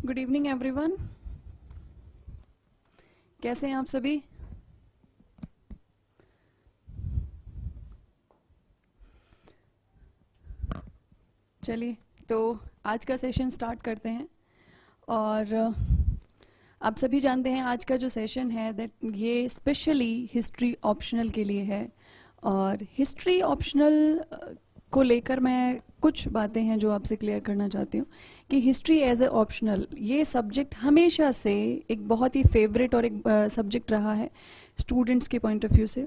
Good evening everyone. कैसे हैं आप सभी? चलिए तो आज का सेशन स्टार्ट करते हैं। और आप सभी जानते हैं आज का जो सेशन है दैट ये स्पेशली हिस्ट्री ऑप्शनल के लिए है। और हिस्ट्री ऑप्शनल को लेकर मैं कुछ बातें हैं जो आपसे क्लियर करना चाहती हूँ कि हिस्ट्री एज ए ऑप्शनल ये सब्जेक्ट हमेशा से एक बहुत ही फेवरेट और एक सब्जेक्ट रहा है स्टूडेंट्स के पॉइंट ऑफ व्यू से।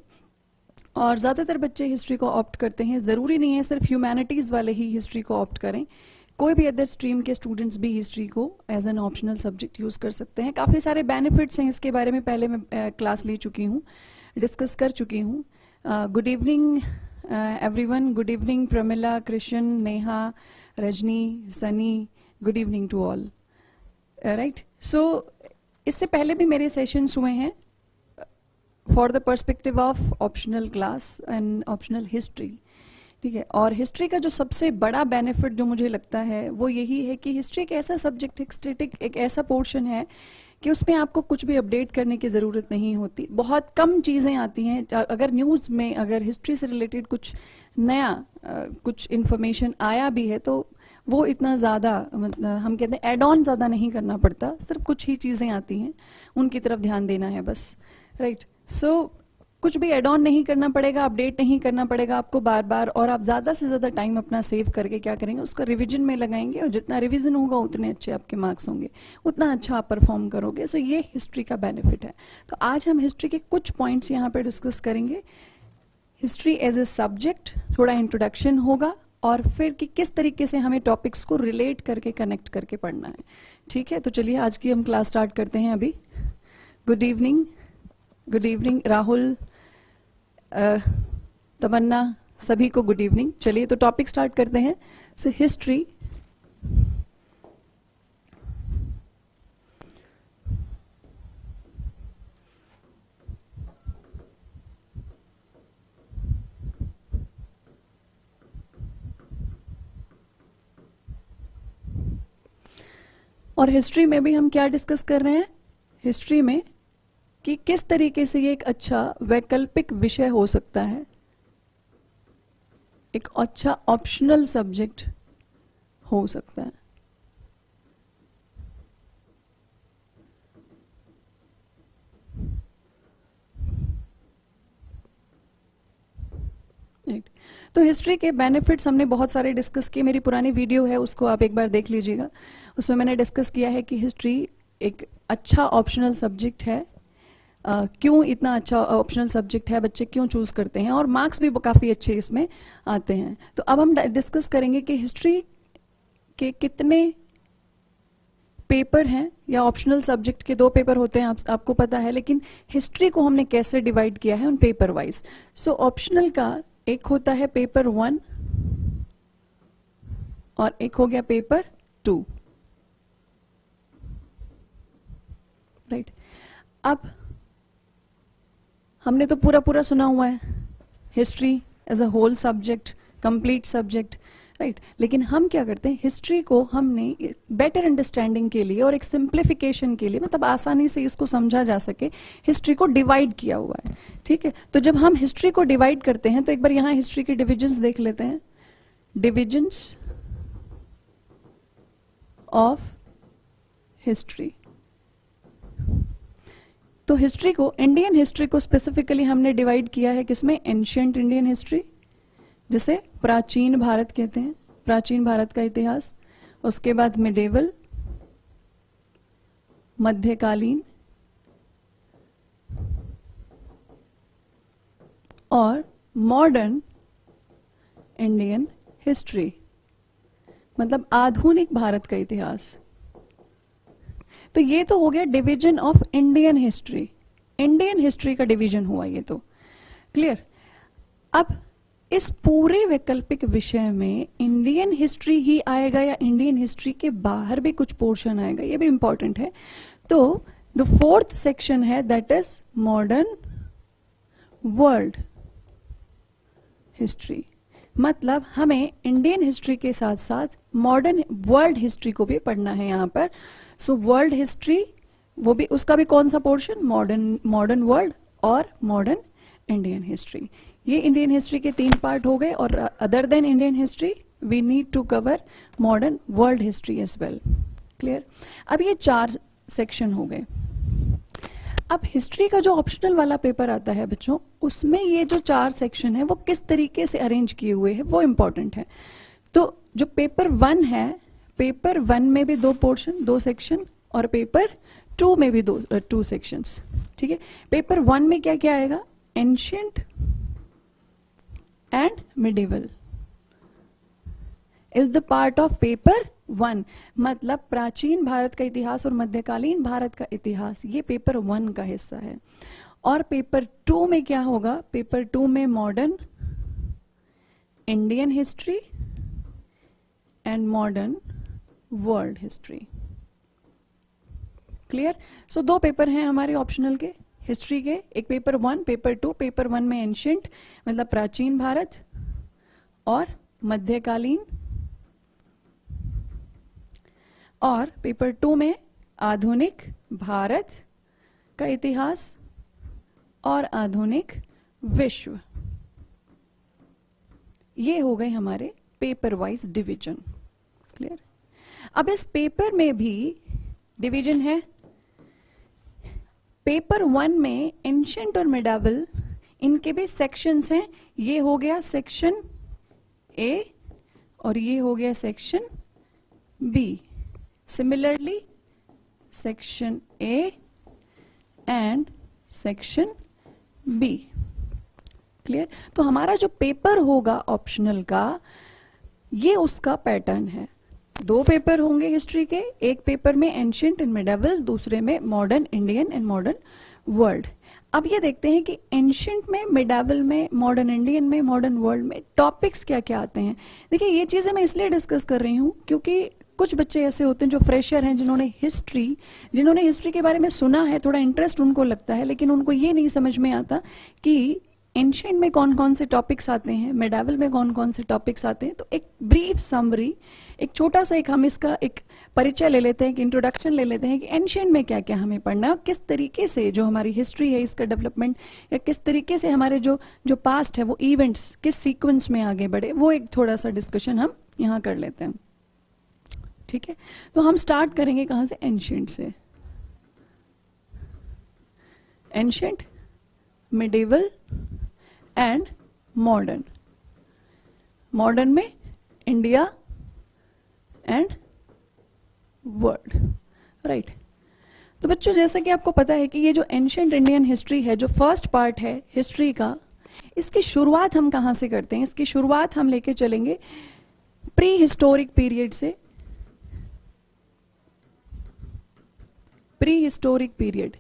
और ज़्यादातर बच्चे हिस्ट्री को ऑप्ट करते हैं। ज़रूरी नहीं है सिर्फ ह्यूमैनिटीज़ वाले ही हिस्ट्री को ऑप्ट करें, कोई भी अदर स्ट्रीम के स्टूडेंट्स भी हिस्ट्री को as an optional subject use कर सकते हैं। काफ़ी सारे बेनिफिट्स हैं इसके बारे में, पहले मैं क्लास ले चुकी हूँ, डिस्कस कर चुकी हूँ। Good evening everyone. Good evening Pramila, Krishna, Neha, Rajni, Sunny, good evening to all. Right, so इससे पहले भी मेरे सेशंस हुए हैं for the perspective of optional class and optional history, ठीक है। और हिस्ट्री का जो सबसे बड़ा बेनिफिट जो मुझे लगता है वो यही है कि हिस्ट्री एक ऐसा सब्जेक्ट, एक स्टैटिक, एक ऐसा पोर्शन है कि उसमें आपको कुछ भी अपडेट करने की ज़रूरत नहीं होती। बहुत कम चीज़ें आती हैं। अगर न्यूज़ में अगर हिस्ट्री से रिलेटेड कुछ नया कुछ इन्फॉर्मेशन आया भी है तो वो इतना ज़्यादा हम कहते हैं एड ऑन ज़्यादा नहीं करना पड़ता, सिर्फ कुछ ही चीज़ें आती हैं, उनकी तरफ ध्यान देना है बस। राइट, सो कुछ भी एड ऑन नहीं करना पड़ेगा, अपडेट नहीं करना पड़ेगा आपको बार बार। और आप ज़्यादा से ज़्यादा टाइम अपना सेव करके क्या करेंगे, उसका रिवीजन में लगाएंगे। और जितना रिवीजन होगा उतने अच्छे आपके मार्क्स होंगे, उतना अच्छा आप परफॉर्म करोगे। सो ये हिस्ट्री का बेनिफिट है। तो आज हम हिस्ट्री के कुछ पॉइंट्स यहाँ पे डिस्कस करेंगे। हिस्ट्री एज ए सब्जेक्ट, थोड़ा इंट्रोडक्शन होगा, और फिर कि किस तरीके से हमें टॉपिक्स को रिलेट करके कनेक्ट करके पढ़ना है, ठीक है। तो चलिए आज की हम क्लास स्टार्ट करते हैं अभी। Good evening, good evening Rahul, Tamanna, सभी को गुड इवनिंग। चलिए तो टॉपिक स्टार्ट करते हैं। सो हिस्ट्री और हिस्ट्री में भी हम क्या डिस्कस कर रहे हैं, हिस्ट्री में कि किस तरीके से ये एक अच्छा वैकल्पिक विषय हो सकता है, एक अच्छा ऑप्शनल सब्जेक्ट हो सकता है। तो हिस्ट्री के बेनिफिट्स हमने बहुत सारे डिस्कस किए। मेरी पुरानी वीडियो है, उसको आप एक बार देख लीजिएगा। उसमें मैंने डिस्कस किया है कि हिस्ट्री एक अच्छा ऑप्शनल सब्जेक्ट है। क्यों इतना अच्छा ऑप्शनल सब्जेक्ट है, बच्चे क्यों चूज करते हैं, और मार्क्स भी काफ़ी अच्छे इसमें आते हैं। तो अब हम डिस्कस करेंगे कि हिस्ट्री के कितने पेपर हैं, या ऑप्शनल सब्जेक्ट के 2 पेपर होते हैं, आपको पता है, लेकिन हिस्ट्री को हमने कैसे डिवाइड किया है उन पेपर वाइज। सो ऑप्शनल का एक होता है पेपर 1 और एक हो गया पेपर 2। राइट, अब हमने तो पूरा पूरा सुना हुआ है history as a whole subject, complete subject, right. लेकिन हम क्या करते हैं, हिस्ट्री को हमने बेटर अंडरस्टैंडिंग के लिए और एक सिंप्लीफिकेशन के लिए, मतलब आसानी से इसको समझा जा सके, हिस्ट्री को डिवाइड किया हुआ है, ठीक है। तो जब हम हिस्ट्री को डिवाइड करते हैं तो एक बार यहाँ हिस्ट्री के डिविजन्स देख लेते हैं। Divisions of history. तो हिस्ट्री को, इंडियन हिस्ट्री को स्पेसिफिकली हमने डिवाइड किया है किसमें, एंशिएंट इंडियन हिस्ट्री, जिसे प्राचीन भारत कहते हैं, प्राचीन भारत का इतिहास। उसके बाद मिडेवल, मध्यकालीन, और मॉडर्न इंडियन हिस्ट्री, मतलब आधुनिक भारत का इतिहास। तो ये तो हो गया division of Indian history, Indian history का डिवीजन हुआ ये तो, क्लियर। अब इस पूरे वैकल्पिक विषय में इंडियन हिस्ट्री ही आएगा या इंडियन हिस्ट्री के बाहर भी कुछ पोर्शन आएगा, ये भी इंपॉर्टेंट है। तो द 4th सेक्शन है that is modern world history, मतलब हमें इंडियन हिस्ट्री के साथ साथ मॉडर्न वर्ल्ड हिस्ट्री को भी पढ़ना है यहाँ पर। सो वर्ल्ड हिस्ट्री वो भी, उसका भी कौन सा पोर्शन, मॉडर्न वर्ल्ड और मॉडर्न इंडियन हिस्ट्री। ये इंडियन हिस्ट्री के 3 पार्ट हो गए, और other than Indian history we need to cover modern world history as well. Clear. अब ये 4 सेक्शन हो गए। अब हिस्ट्री का जो ऑप्शनल वाला पेपर आता है बच्चों, उसमें ये जो 4 सेक्शन है वो किस तरीके से अरेंज किए हुए हैं वो इम्पोर्टेंट है। तो जो पेपर 1 है, पेपर 1 में भी 2 पोर्शन 2 सेक्शन, और पेपर 2 में भी 2 सेक्शंस। ठीक है। पेपर 1 में क्या क्या आएगा, ancient and medieval is the part of paper 1। मतलब प्राचीन भारत का इतिहास और मध्यकालीन भारत का इतिहास, ये पेपर 1 का हिस्सा है। और पेपर 2 में क्या होगा, पेपर 2 में modern Indian history and modern world history. Clear. So 2 paper हैं हमारे ऑप्शनल के हिस्ट्री के, एक पेपर 1 पेपर 2। पेपर 1 में एंशियंट मतलब प्राचीन भारत और मध्यकालीन, और पेपर 2 में आधुनिक भारत का इतिहास और आधुनिक विश्व। ये हो गए हमारे पेपर वाइज डिवीजन। क्लियर। अब इस पेपर में भी डिवीजन है। पेपर 1 में एंशिएंट और मिडावल, इनके भी सेक्शंस हैं। ये हो गया सेक्शन ए और ये हो गया section B. Similarly section A and section B. Clear. तो हमारा जो पेपर होगा ऑप्शनल का, ये उसका पैटर्न है। 2 पेपर होंगे हिस्ट्री के, एक पेपर में एंशिएंट एंड मिडावल, दूसरे में modern Indian and modern world. अब ये देखते हैं कि एंशिएंट में, मिडावल में, मॉडर्न इंडियन में, मॉडर्न वर्ल्ड में टॉपिक्स क्या क्या आते हैं। देखिए ये चीजें मैं इसलिए डिस्कस कर रही हूँ क्योंकि कुछ बच्चे ऐसे होते हैं जो फ्रेशर हैं, जिन्होंने हिस्ट्री के बारे में सुना है, थोड़ा इंटरेस्ट उनको लगता है, लेकिन उनको ये नहीं समझ में आता कि एंशिएंट में कौन कौन से टॉपिक्स आते हैं, मिडावल में कौन कौन से टॉपिक्स आते हैं। तो एक ब्रीफ समरी, एक छोटा सा हम इसका एक परिचय ले लेते हैं, एक इंट्रोडक्शन ले लेते हैं कि एंशिएंट में क्या क्या हमें पढ़ना है, और किस तरीके से जो हमारी हिस्ट्री है इसका डेवलपमेंट, या किस तरीके से हमारे जो पास्ट है वो इवेंट्स किस सीक्वेंस में आगे बढ़े, वो एक थोड़ा सा डिस्कशन हम यहाँ कर लेते हैं। ठीक है। तो हम स्टार्ट करेंगे कहाँ से, एंशिएंट से। Ancient, medieval and modern. Modern में इंडिया एंड वर्ल्ड। राइट। तो बच्चों जैसा कि आपको पता है कि ये जो एंशिएंट इंडियन हिस्ट्री है, जो फर्स्ट पार्ट है हिस्ट्री का, इसकी शुरुआत हम कहाँ से करते हैं, इसकी शुरुआत हम लेके चलेंगे प्री हिस्टोरिक पीरियड से। Pre historic period.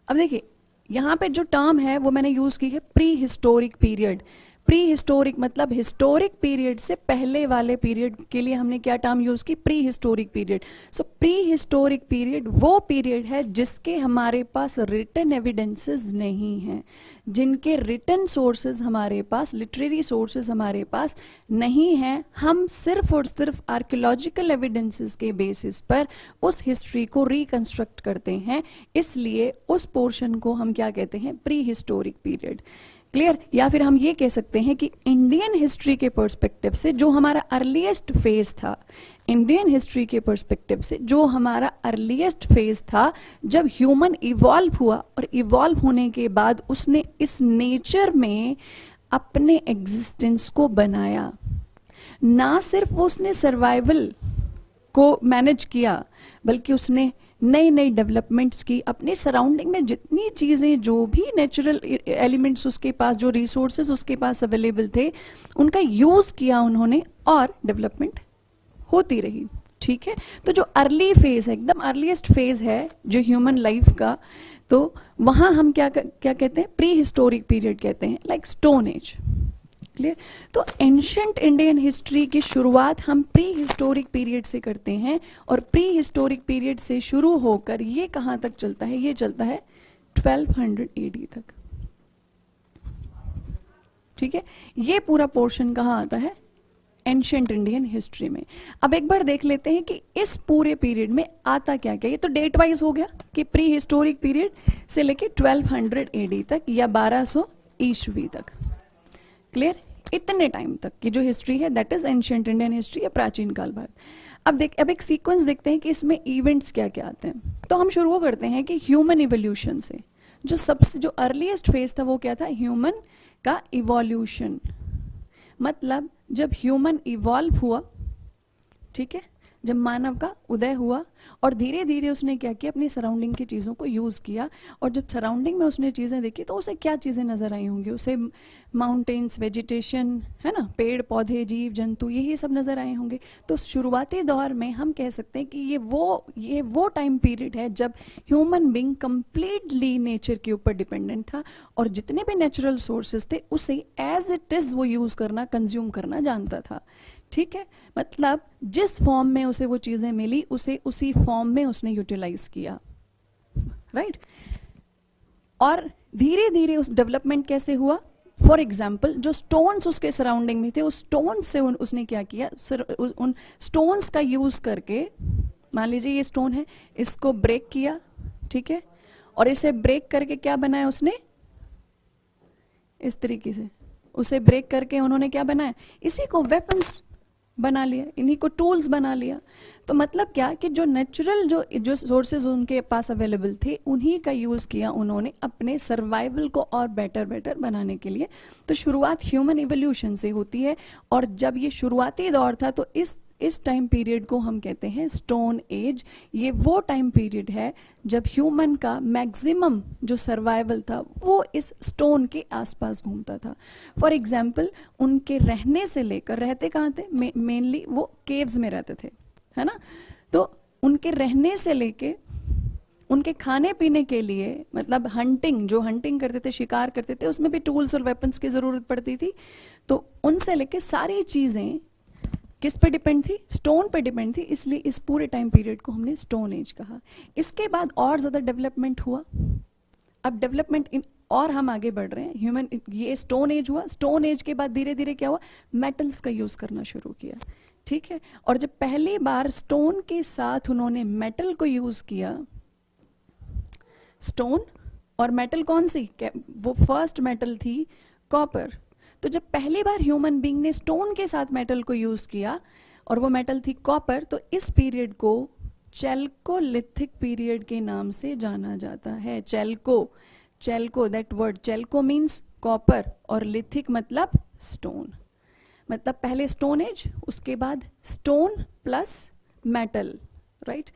अब देखिए यहां पे जो टर्म है वो मैंने यूज की है pre historic period. Pre historic मतलब हिस्टोरिक पीरियड से पहले वाले पीरियड के लिए हमने क्या टर्म यूज की, प्री हिस्टोरिक पीरियड। सो प्री हिस्टोरिक पीरियड वो पीरियड है जिसके हमारे पास रिटन एविडेंसेस नहीं हैं, जिनके रिटन सोर्सेज हमारे पास, लिटरेरी सोर्सेज हमारे पास नहीं हैं। हम सिर्फ और सिर्फ आर्कियोलॉजिकल एविडेंसेस के बेसिस पर उस हिस्ट्री को रिकंस्ट्रक्ट करते हैं, इसलिए उस पोर्शन को हम क्या कहते हैं, प्री हिस्टोरिक पीरियड। क्लियर। या फिर हम ये कह सकते हैं कि इंडियन हिस्ट्री के पर्सपेक्टिव से जो हमारा अर्लीस्ट फेज था, इंडियन हिस्ट्री के पर्सपेक्टिव से जो हमारा अर्लीस्ट फेज था, जब ह्यूमन इवॉल्व हुआ और इवॉल्व होने के बाद उसने इस नेचर में अपने एग्जिस्टेंस को बनाया। ना सिर्फ वो उसने सर्वाइवल को मैनेज किया, बल्कि उसने नई नई डेवलपमेंट्स की, अपने सराउंडिंग में जितनी चीज़ें, जो भी नेचुरल एलिमेंट्स उसके पास, जो रिसोर्सेज उसके पास अवेलेबल थे, उनका यूज़ किया उन्होंने और डेवलपमेंट होती रही। ठीक है। तो जो अर्ली फेज है, एकदम अर्लीस्ट फेज है जो ह्यूमन लाइफ का, तो वहाँ हम क्या कहते हैं, प्री हिस्टोरिक पीरियड कहते हैं, लाइक स्टोन एज। क्लियर। तो एंशिएंट इंडियन हिस्ट्री की शुरुआत हम प्री हिस्टोरिक पीरियड से करते हैं, और प्री हिस्टोरिक पीरियड से शुरू होकर ये कहाँ तक चलता है, ये चलता है 1200 AD तक। ठीक है, ये पूरा पोर्शन कहाँ आता है, एंशिएंट इंडियन हिस्ट्री में। अब एक बार देख लेते हैं कि इस पूरे पीरियड में आता क्या क्या। ये तो डेट वाइज हो गया कि प्री हिस्टोरिक पीरियड से लेके 1200 एडी तक या 1200 ईस्वी तक। क्लियर, इतने टाइम तक की जो हिस्ट्री है that is ancient Indian history या प्राचीन काल भारत। अब एक सीक्वेंस देखते हैं कि इसमें इवेंट्स क्या क्या आते हैं। तो हम शुरू करते हैं कि ह्यूमन इवोल्यूशन से। जो अर्लीस्ट फेज था वो क्या था, ह्यूमन का इवोल्यूशन। मतलब जब ह्यूमन इवॉल्व हुआ, ठीक है, जब मानव का उदय हुआ और धीरे धीरे उसने क्या किया, अपनी सराउंडिंग की चीज़ों को यूज़ किया। और जब सराउंडिंग में उसने चीज़ें देखी तो उसे क्या चीज़ें नज़र आई होंगी, उसे माउंटेन्स, वेजिटेशन, है ना, पेड़ पौधे, जीव जंतु, यही सब नज़र आए होंगे। तो शुरुआती दौर में हम कह सकते हैं कि ये वो टाइम पीरियड है जब ह्यूमन बीइंग कंप्लीटली नेचर के ऊपर डिपेंडेंट था और जितने भी नेचुरल सोर्सेज थे उसे एज इट इज़ वो यूज़ करना, कंज्यूम करना जानता था। ठीक है, मतलब जिस फॉर्म में उसे वो चीज़ें मिली उसे उसी फॉर्म में उसने यूटिलाइज किया, राइट। और धीरे धीरे उस डेवलपमेंट कैसे हुआ, फॉर एग्जाम्पल जो स्टोन्स उसके सराउंडिंग में थे उस स्टोन्स से उसने क्या किया, उन स्टोन्स का यूज करके, मान लीजिए ये स्टोन है, इसको ब्रेक किया, ठीक है, और इसे ब्रेक करके क्या बनाया उसने, इस तरीके से उसे ब्रेक करके उन्होंने क्या बनाया, इसी को वेपन्स बना लिया, इन्हीं को टूल्स बना लिया। तो मतलब क्या कि जो नेचुरल जो सोर्सेज उनके पास अवेलेबल थे उन्हीं का यूज़ किया उन्होंने अपने सर्वाइवल को और बेटर बनाने के लिए। तो शुरुआत ह्यूमन इवोल्यूशन से होती है और जब ये शुरुआती दौर था तो इस टाइम पीरियड को हम कहते हैं स्टोन एज। ये वो टाइम पीरियड है जब ह्यूमन का मैक्सिमम जो सर्वाइवल था वो इस स्टोन के आसपास घूमता था। फॉर एग्जाम्पल उनके रहने से लेकर, रहते कहाँ थे, मेनली वो केव्स में रहते थे, है ना। तो उनके रहने से लेके उनके खाने पीने के लिए, मतलब जो हंटिंग करते थे, शिकार करते थे, उसमें भी टूल्स और वेपन्स की ज़रूरत पड़ती थी। तो उनसे लेके सारी चीज़ें किस पे डिपेंड थी, स्टोन पे डिपेंड थी, इसलिए इस पूरे टाइम पीरियड को हमने स्टोन एज कहा। इसके बाद और ज़्यादा डेवलपमेंट हुआ। अब डेवलपमेंट और हम आगे बढ़ रहे हैं, ये स्टोन एज हुआ। स्टोन एज के बाद धीरे धीरे क्या हुआ, मेटल्स का यूज़ करना शुरू किया, ठीक है। और जब पहली बार स्टोन के साथ उन्होंने मेटल को यूज़ किया, स्टोन और मेटल कौन सी, वो फर्स्ट मेटल थी कॉपर। तो जब पहली बार ह्यूमन बीइंग ने स्टोन के साथ मेटल को यूज़ किया और वो मेटल थी कॉपर, तो इस पीरियड को चेल्कोलिथिक पीरियड के नाम से जाना जाता है। चेल्को, दैट वर्ड चेल्को मीन्स कॉपर और लिथिक मतलब स्टोन। मतलब पहले स्टोन एज, उसके बाद स्टोन प्लस मेटल, राइट।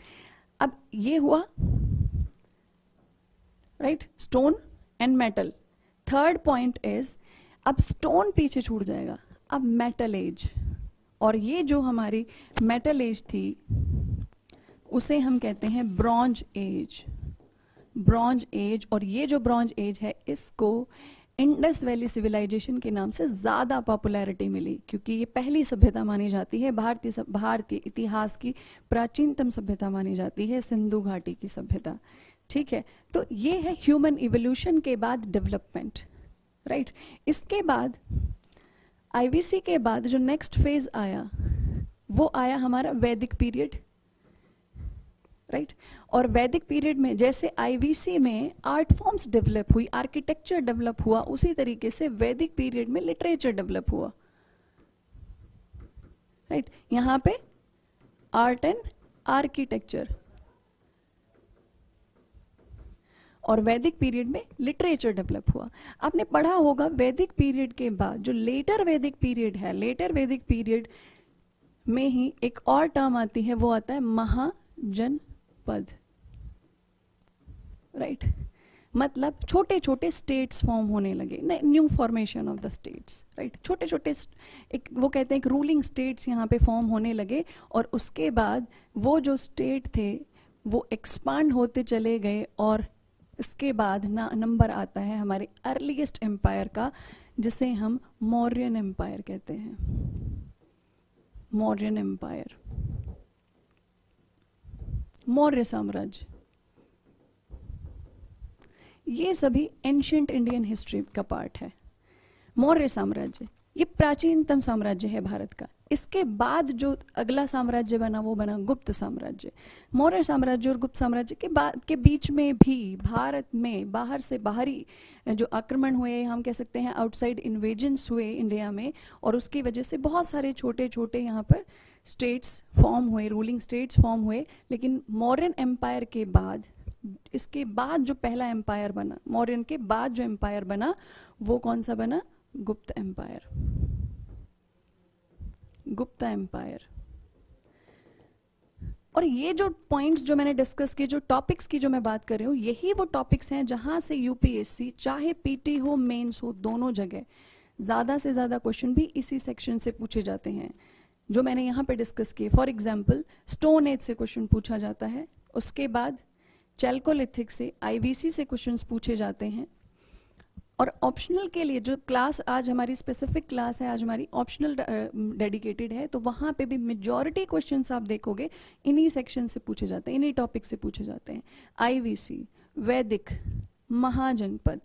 अब ये हुआ, right, stone and metal. Third point is अब स्टोन पीछे छूट जाएगा, अब मेटल एज। और ये जो हमारी मेटल एज थी उसे हम कहते हैं ब्रॉन्ज एज। ब्रॉन्ज एज, और ये जो ब्रॉन्ज एज है इसको इंडस वैली सिविलाइजेशन के नाम से ज़्यादा पॉपुलैरिटी मिली क्योंकि ये पहली सभ्यता मानी जाती है, भारतीय इतिहास की प्राचीनतम सभ्यता मानी जाती है, सिंधु घाटी की सभ्यता, ठीक है। तो ये है ह्यूमन इवोल्यूशन के बाद डेवलपमेंट, राइट। इसके बाद आईवीसी के बाद जो नेक्स्ट फेज आया वो आया हमारा वैदिक पीरियड, राइट। और वैदिक पीरियड में जैसे आईवीसी में आर्ट फॉर्म्स डेवलप हुई, आर्किटेक्चर डेवलप हुआ, उसी तरीके से वैदिक पीरियड में लिटरेचर डेवलप हुआ, राइट। यहाँ पे आर्ट एंड आर्किटेक्चर, और वैदिक पीरियड में लिटरेचर डेवलप हुआ। आपने पढ़ा होगा वैदिक पीरियड के बाद जो लेटर वैदिक पीरियड है, लेटर वैदिक पीरियड में ही एक और टर्म आती है, वो आता है महाजनपद, राइट। मतलब छोटे छोटे स्टेट्स फॉर्म होने लगे, new formation of the states, right. छोटे छोटे एक, वो कहते हैं एक रूलिंग स्टेट्स यहाँ पे फॉर्म होने लगे और उसके बाद वो जो स्टेट थे वो एक्सपांड होते चले गए और इसके बाद नंबर आता है हमारे अर्लीस्ट एम्पायर का, जिसे हम मौर्यन एम्पायर कहते हैं। मौर्यन एम्पायर, मौर्य साम्राज्य, ये सभी एंशिएंट इंडियन हिस्ट्री का पार्ट है। मौर्य साम्राज्य ये प्राचीनतम साम्राज्य है भारत का। इसके बाद जो अगला साम्राज्य बना वो बना गुप्त साम्राज्य। मौर्य साम्राज्य और गुप्त साम्राज्य के बीच में भी भारत में बाहर से बाहरी जो आक्रमण हुए, हम कह सकते हैं आउटसाइड इन्वेजन्स हुए इंडिया में, और उसकी वजह से बहुत सारे छोटे छोटे यहाँ पर स्टेट्स फॉर्म हुए, रूलिंग स्टेट्स फॉर्म हुए। लेकिन मौर्यन एम्पायर के बाद, इसके बाद जो पहला एम्पायर बना, मौर्यन के बाद जो एम्पायर बना वो कौन सा बना? गुप्त एम्पायर। गुप्ता एम्पायर। और ये जो पॉइंट्स जो मैंने डिस्कस किए, जो टॉपिक्स की जो मैं बात कर रही हूँ, यही वो टॉपिक्स हैं जहां से यूपीएससी चाहे पीटी हो मेंस हो दोनों जगह ज्यादा से ज्यादा क्वेश्चन भी इसी सेक्शन से पूछे जाते हैं जो मैंने यहाँ पे डिस्कस किए। फॉर एग्जाम्पल स्टोन एज से क्वेश्चन पूछा जाता है, उसके बाद चैल्कोलिथिक से, आईवीसी से क्वेश्चंस पूछे जाते हैं। और ऑप्शनल के लिए जो क्लास आज हमारी स्पेसिफिक क्लास है, आज हमारी ऑप्शनल डेडिकेटेड है, तो वहाँ पे भी मेजॉरिटी क्वेश्चंस आप देखोगे इन्हीं सेक्शन से पूछे जाते हैं, इन्हीं टॉपिक से पूछे जाते हैं। आईवीसी, वैदिक, महाजनपद,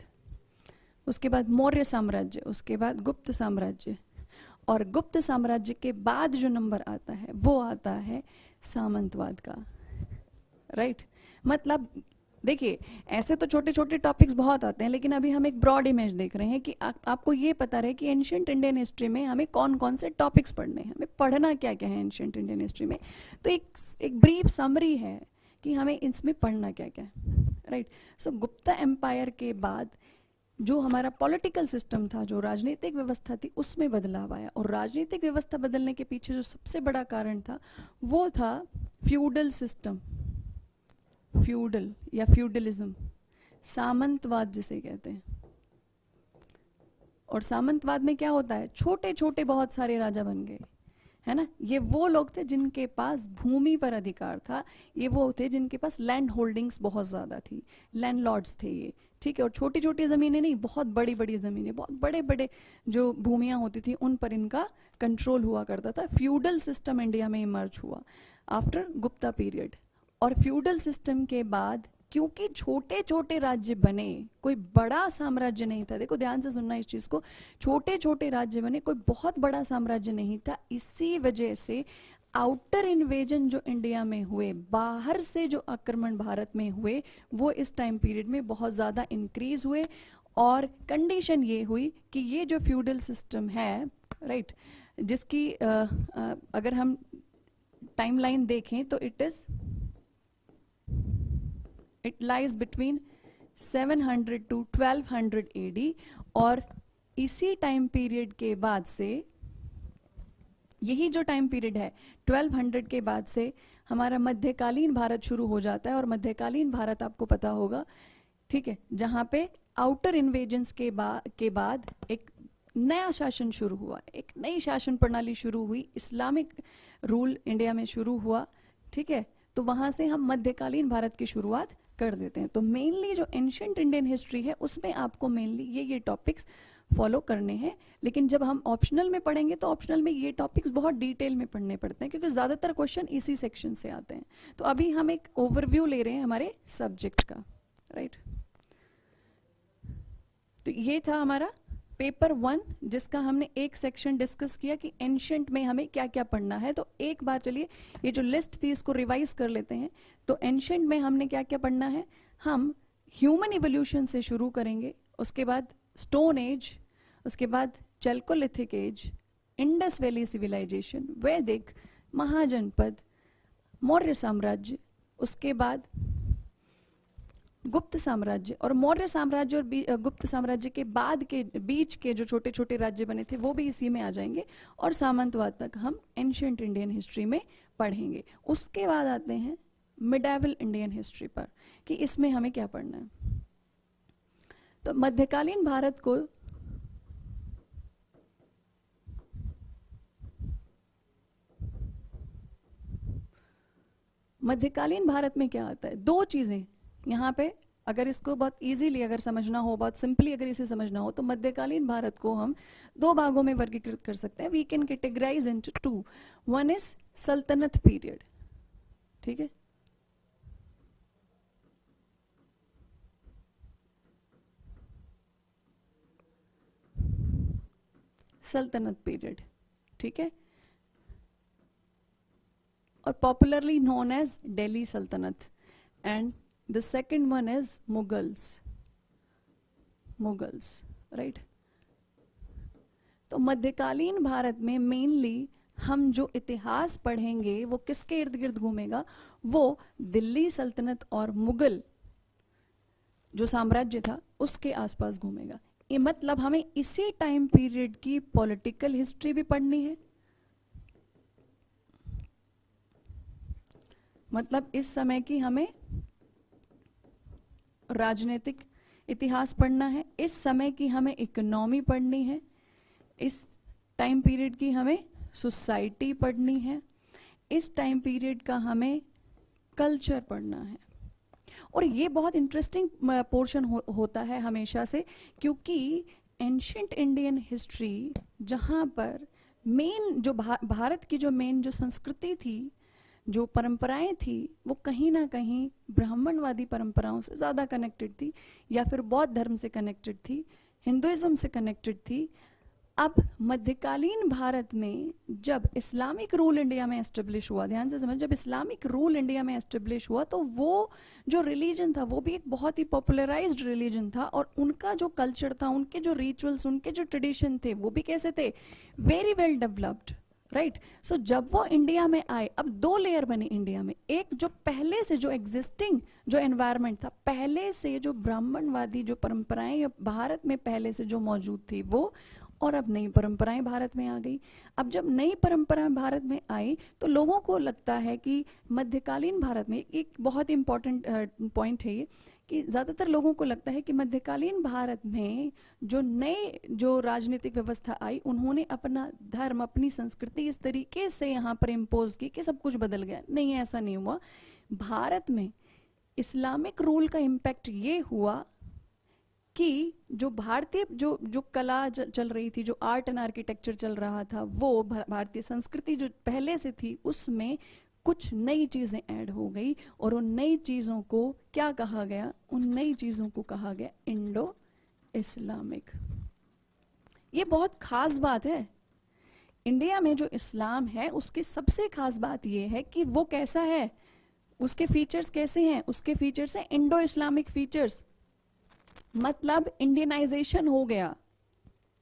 उसके बाद मौर्य साम्राज्य, उसके बाद गुप्त साम्राज्य, और गुप्त साम्राज्य के बाद जो नंबर आता है वो आता है सामंतवाद का। राइट मतलब देखिए ऐसे तो छोटे छोटे टॉपिक्स बहुत आते हैं, लेकिन अभी हम एक ब्रॉड इमेज देख रहे हैं कि आपको ये पता रहे कि एंशिएंट इंडियन हिस्ट्री में हमें कौन कौन से टॉपिक्स पढ़ने हैं, हमें पढ़ना क्या क्या है एंशिएंट इंडियन हिस्ट्री में। तो एक ब्रीफ समरी है कि हमें इसमें पढ़ना क्या क्या है। राइट सो गुप्ता एम्पायर के बाद जो हमारा पॉलिटिकल सिस्टम था, जो राजनीतिक व्यवस्था थी, उसमें बदलाव आया। और राजनीतिक व्यवस्था बदलने के पीछे जो सबसे बड़ा कारण था वो था फ्यूडल सिस्टम, फ्यूडल या फ्यूडलिज्म, सामंतवाद जिसे कहते हैं। और सामंतवाद में क्या होता है, छोटे छोटे बहुत सारे राजा बन गए, है ना। ये वो लोग थे जिनके पास भूमि पर अधिकार था, ये वो थे जिनके पास लैंड होल्डिंग्स बहुत ज्यादा थी, लैंड लॉर्ड्स थे ये, ठीक है। और छोटी छोटी जमीनें नहीं, बहुत बड़ी बड़ी जमीनें, बहुत बड़े बड़े जो भूमियां होती थी उन पर इनका कंट्रोल हुआ करता था। फ्यूडल सिस्टम इंडिया में इमर्ज हुआ आफ्टर गुप्ता पीरियड। और फ्यूडल सिस्टम के बाद क्योंकि छोटे छोटे राज्य बने, कोई बड़ा साम्राज्य नहीं था, देखो ध्यान से सुनना इस चीज को, छोटे छोटे राज्य बने, कोई बहुत बड़ा साम्राज्य नहीं था। इसी वजह से आउटर इन्वेजन जो इंडिया में हुए, बाहर से जो आक्रमण भारत में हुए, वो इस टाइम पीरियड में बहुत ज्यादा इंक्रीज हुए। और कंडीशन ये हुई कि ये जो फ्यूडल सिस्टम है, राइट, जिसकी अगर हम टाइमलाइन देखें तो it lies between 700 to 1200 AD। और इसी टाइम पीरियड के बाद से, यही जो टाइम पीरियड है 1200 के बाद से हमारा मध्यकालीन भारत शुरू हो जाता है। और मध्यकालीन भारत आपको पता होगा, ठीक है, जहां पे आउटर इन्वेजन्स के बाद एक नया शासन शुरू हुआ, एक नई शासन प्रणाली शुरू हुई, इस्लामिक रूल इंडिया में शुरू हुआ, ठीक है। तो वहां से हम मध्यकालीन भारत की शुरुआत कर देते हैं। तो मेनली जो एंशिएंट इंडियन हिस्ट्री है उसमें आपको मेनली ये टॉपिक्स फॉलो करने हैं। लेकिन जब हम ऑप्शनल में पढ़ेंगे तो ऑप्शनल में ये टॉपिक्स बहुत डिटेल में पढ़ने पड़ते हैं, क्योंकि ज्यादातर क्वेश्चन इसी सेक्शन से आते हैं। तो अभी हम एक ओवरव्यू ले रहे हैं हमारे सब्जेक्ट का, राइट। तो ये था हमारा पेपर 1, जिसका हमने एक सेक्शन डिस्कस किया कि एंशिएंट में हमें क्या क्या पढ़ना है। तो एक बार चलिए ये जो लिस्ट थी इसको रिवाइज कर लेते हैं। तो एंशिएंट में हमने क्या क्या पढ़ना है, हम ह्यूमन इवोल्यूशन से शुरू करेंगे, उसके बाद स्टोन एज, उसके बाद chalcolithic age, Indus valley civilisation, Vedic, Mahajanapada, Maurya साम्राज्य, उसके बाद गुप्त साम्राज्य। और मौर्य साम्राज्य और गुप्त साम्राज्य के बाद के बीच के जो छोटे छोटे राज्य बने थे वो भी इसी में आ जाएंगे। और सामंतवाद तक हम एंशिएंट इंडियन हिस्ट्री में पढ़ेंगे। उसके बाद आते हैं मिडाइवल इंडियन हिस्ट्री पर कि इसमें हमें क्या पढ़ना है। तो मध्यकालीन भारत को मध्यकालीन भारत में क्या आता है, दो चीजें यहाँ पे, अगर इसको बहुत इजीली अगर समझना हो, बहुत सिंपली अगर इसे समझना हो, तो मध्यकालीन भारत को हम दो भागों में वर्गीकृत कर सकते हैं। We can categorize into two. One is सल्तनत पीरियड, ठीक है, सल्तनत पीरियड, ठीक है, और पॉपुलरली नोन एज दिल्ली सल्तनत, and the second one is Mughals, right. तो मध्यकालीन भारत में मेनली हम जो इतिहास पढ़ेंगे वो किसके इर्द गिर्द घूमेगा, वो दिल्ली सल्तनत और मुगल जो साम्राज्य था उसके आसपास घूमेगा। ये मतलब हमें इसी टाइम पीरियड की पॉलिटिकल हिस्ट्री भी पढ़नी है, मतलब इस समय की हमें राजनीतिक इतिहास पढ़ना है, इस समय की हमें इकोनॉमी पढ़नी है, इस टाइम पीरियड की हमें सोसाइटी पढ़नी है, इस टाइम पीरियड का हमें कल्चर पढ़ना है। और ये बहुत इंटरेस्टिंग पोर्शन होता है हमेशा से, क्योंकि एंशिएंट इंडियन हिस्ट्री जहाँ पर मेन जो भारत की जो मेन जो संस्कृति थी, जो परंपराएं थी, वो कहीं ना कहीं ब्राह्मणवादी परंपराओं से ज़्यादा कनेक्टेड थी, या फिर बौद्ध धर्म से कनेक्टेड थी, हिंदुइज्म से कनेक्टेड थी। अब मध्यकालीन भारत में जब इस्लामिक रूल इंडिया में एस्टेब्लिश हुआ, ध्यान से समझ, जब इस्लामिक रूल इंडिया में एस्टेब्लिश हुआ तो वो जो रिलीजन था वो भी एक बहुत ही पॉपुलराइज्ड रिलीजन था, और उनका जो कल्चर था, उनके जो रिचुअल्स, उनके जो ट्रेडिशन थे, वो भी कैसे थे, वेरी वेल डेवलप्ड, राइट। सो जब वो इंडिया में आए, अब दो लेयर बने इंडिया में, एक जो पहले से जो एग्जिस्टिंग जो एनवायरनमेंट था, पहले से जो ब्राह्मणवादी जो परंपराएं भारत में पहले से जो मौजूद थी वो, और अब नई परंपराएं भारत में आ गई। अब जब नई परंपराएं भारत में आई तो लोगों को लगता है कि मध्यकालीन भारत में, एक बहुत इंपॉर्टेंट पॉइंट है ये, कि ज़्यादातर लोगों को लगता है कि मध्यकालीन भारत में जो नए जो राजनीतिक व्यवस्था आई, उन्होंने अपना धर्म, अपनी संस्कृति इस तरीके से यहाँ पर इम्पोज की कि सब कुछ बदल गया। नहीं, ऐसा नहीं हुआ। भारत में इस्लामिक रूल का इम्पैक्ट ये हुआ कि जो भारतीय जो कला चल रही थी, जो आर्ट एंड आर्किटेक्चर चल रहा था, वो भारतीय संस्कृति जो पहले से थी उसमें कुछ नई चीजें ऐड हो गई, और उन नई चीजों को क्या कहा गया, उन नई चीजों को कहा गया इंडो इस्लामिक। ये बहुत खास बात है। इंडिया में जो इस्लाम है उसकी सबसे खास बात ये है कि वो कैसा है, उसके फीचर्स कैसे हैं, उसके फीचर्स हैं इंडो इस्लामिक फीचर्स, मतलब इंडियनाइजेशन हो गया।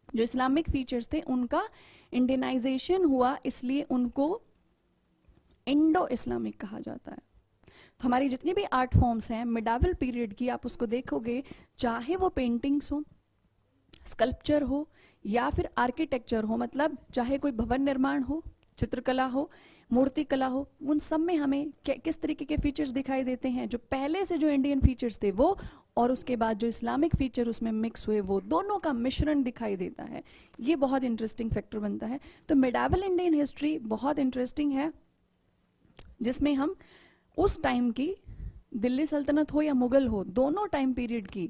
जो इस्लामिक फीचर्स थे उनका इंडियनाइजेशन हुआ, इसलिए उनको इंडो इस्लामिक कहा जाता है। तो हमारी जितनी भी आर्ट फॉर्म्स हैं मिडावल पीरियड की, आप उसको देखोगे, चाहे वो पेंटिंग्स हो, स्कल्पचर हो, या फिर आर्किटेक्चर हो, मतलब चाहे कोई भवन निर्माण हो, चित्रकला हो, मूर्ति कला हो, उन सब में हमें किस तरीके के फीचर्स दिखाई देते हैं, जो पहले से जो इंडियन फीचर्स थे वो, और उसके बाद जो इस्लामिक फीचर उसमें मिक्स हुए, वो दोनों का मिश्रण दिखाई देता है। ये बहुत इंटरेस्टिंग फैक्टर बनता है। तो मिडावल इंडियन हिस्ट्री बहुत इंटरेस्टिंग है, जिसमें हम उस टाइम की दिल्ली सल्तनत हो या मुगल हो, दोनों टाइम पीरियड की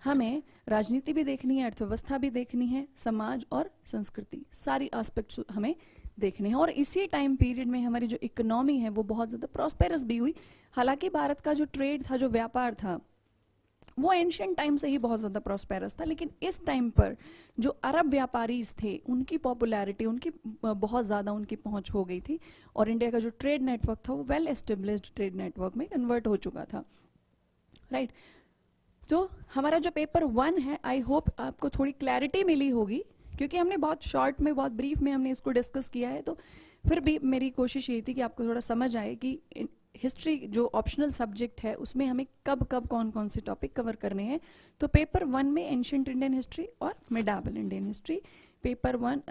हमें राजनीति भी देखनी है, अर्थव्यवस्था भी देखनी है, समाज और संस्कृति, सारी एस्पेक्ट्स हमें देखने हैं। और इसी टाइम पीरियड में हमारी जो इकोनॉमी है वो बहुत ज़्यादा प्रॉस्पेरस भी हुई। हालांकि भारत का जो ट्रेड था, जो व्यापार था, वो एंशिएंट टाइम से ही बहुत ज़्यादा प्रॉस्पेरस था, लेकिन इस टाइम पर जो अरब व्यापारीज थे उनकी पॉपुलैरिटी, उनकी बहुत ज़्यादा उनकी पहुंच हो गई थी, और इंडिया का जो ट्रेड नेटवर्क था वो वेल एस्टेब्लिश्ड ट्रेड नेटवर्क में कन्वर्ट हो चुका था, राइट। तो हमारा जो पेपर 1 है, आई होप आपको थोड़ी क्लैरिटी मिली होगी, क्योंकि हमने बहुत शॉर्ट में, बहुत ब्रीफ में हमने इसको डिस्कस किया है। तो फिर भी मेरी कोशिश ये थी कि आपको थोड़ा समझ आए कि हिस्ट्री जो ऑप्शनल सब्जेक्ट है उसमें हमें कब कब कौन कौन से टॉपिक कवर करने हैं। तो पेपर 1 में एंशिएंट इंडियन हिस्ट्री और मिडावल इंडियन हिस्ट्री, पेपर 1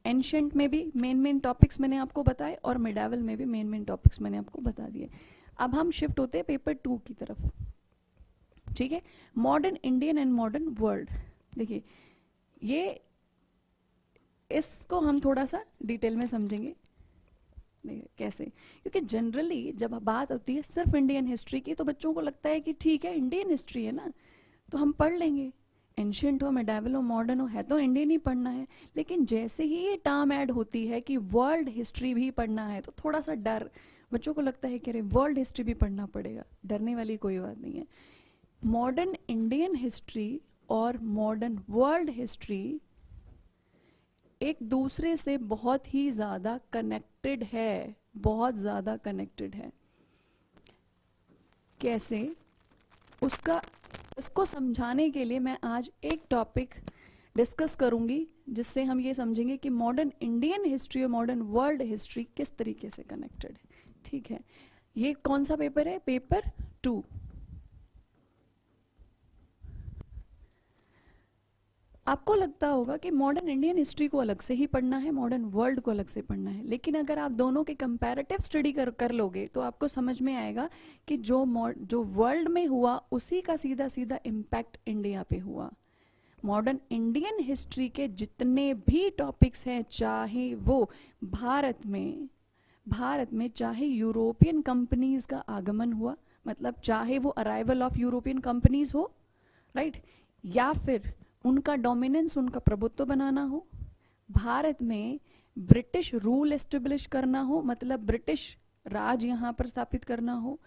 एंशिएंट में भी मेन टॉपिक्स मैंने आपको बताए, और मिडावल में भी मेन टॉपिक्स मैंने आपको बता दिए। अब हम शिफ्ट होते हैं पेपर 2 की तरफ, ठीक है। Modern Indian and modern world. देखिए, ये इसको हम थोड़ा सा डिटेल में समझेंगे कैसे, क्योंकि जनरली जब बात होती है सिर्फ इंडियन हिस्ट्री की तो बच्चों को लगता है कि ठीक है इंडियन हिस्ट्री है ना, तो हम पढ़ लेंगे, एंशिएंट हो, मिडावल हो, मॉडर्न हो, है तो इंडियन ही पढ़ना है। लेकिन जैसे ही ये टर्म ऐड होती है कि वर्ल्ड हिस्ट्री भी पढ़ना है, तो थोड़ा सा डर बच्चों को लगता है कि अरे वर्ल्ड हिस्ट्री भी पढ़ना पड़ेगा। डरने वाली कोई बात नहीं है। मॉडर्न इंडियन हिस्ट्री और मॉडर्न वर्ल्ड हिस्ट्री एक दूसरे से बहुत ही ज़्यादा कनेक्टेड है, बहुत ज़्यादा कनेक्टेड है। कैसे? इसको समझाने के लिए मैं आज एक टॉपिक डिस्कस करूंगी जिससे हम ये समझेंगे कि मॉडर्न इंडियन हिस्ट्री और मॉडर्न वर्ल्ड हिस्ट्री किस तरीके से कनेक्टेड है। ठीक है, ये कौन सा पेपर है? पेपर 2। आपको लगता होगा कि मॉडर्न इंडियन हिस्ट्री को अलग से ही पढ़ना है, मॉडर्न वर्ल्ड को अलग से पढ़ना है, लेकिन अगर आप दोनों के कंपैरेटिव स्टडी कर लोगे तो आपको समझ में आएगा कि जो वर्ल्ड में हुआ उसी का सीधा सीधा इम्पैक्ट इंडिया पे हुआ। मॉडर्न इंडियन हिस्ट्री के जितने भी टॉपिक्स हैं, चाहे वो भारत में चाहे यूरोपियन कंपनीज का आगमन हुआ, मतलब चाहे वो अराइवल ऑफ यूरोपियन कंपनीज हो, राइट, या फिर उनका डोमिनेंस, उनका प्रभुत्व बनाना हो, भारत में ब्रिटिश रूल एस्टेब्लिश करना हो, मतलब ब्रिटिश राज यहाँ पर स्थापित करना हो,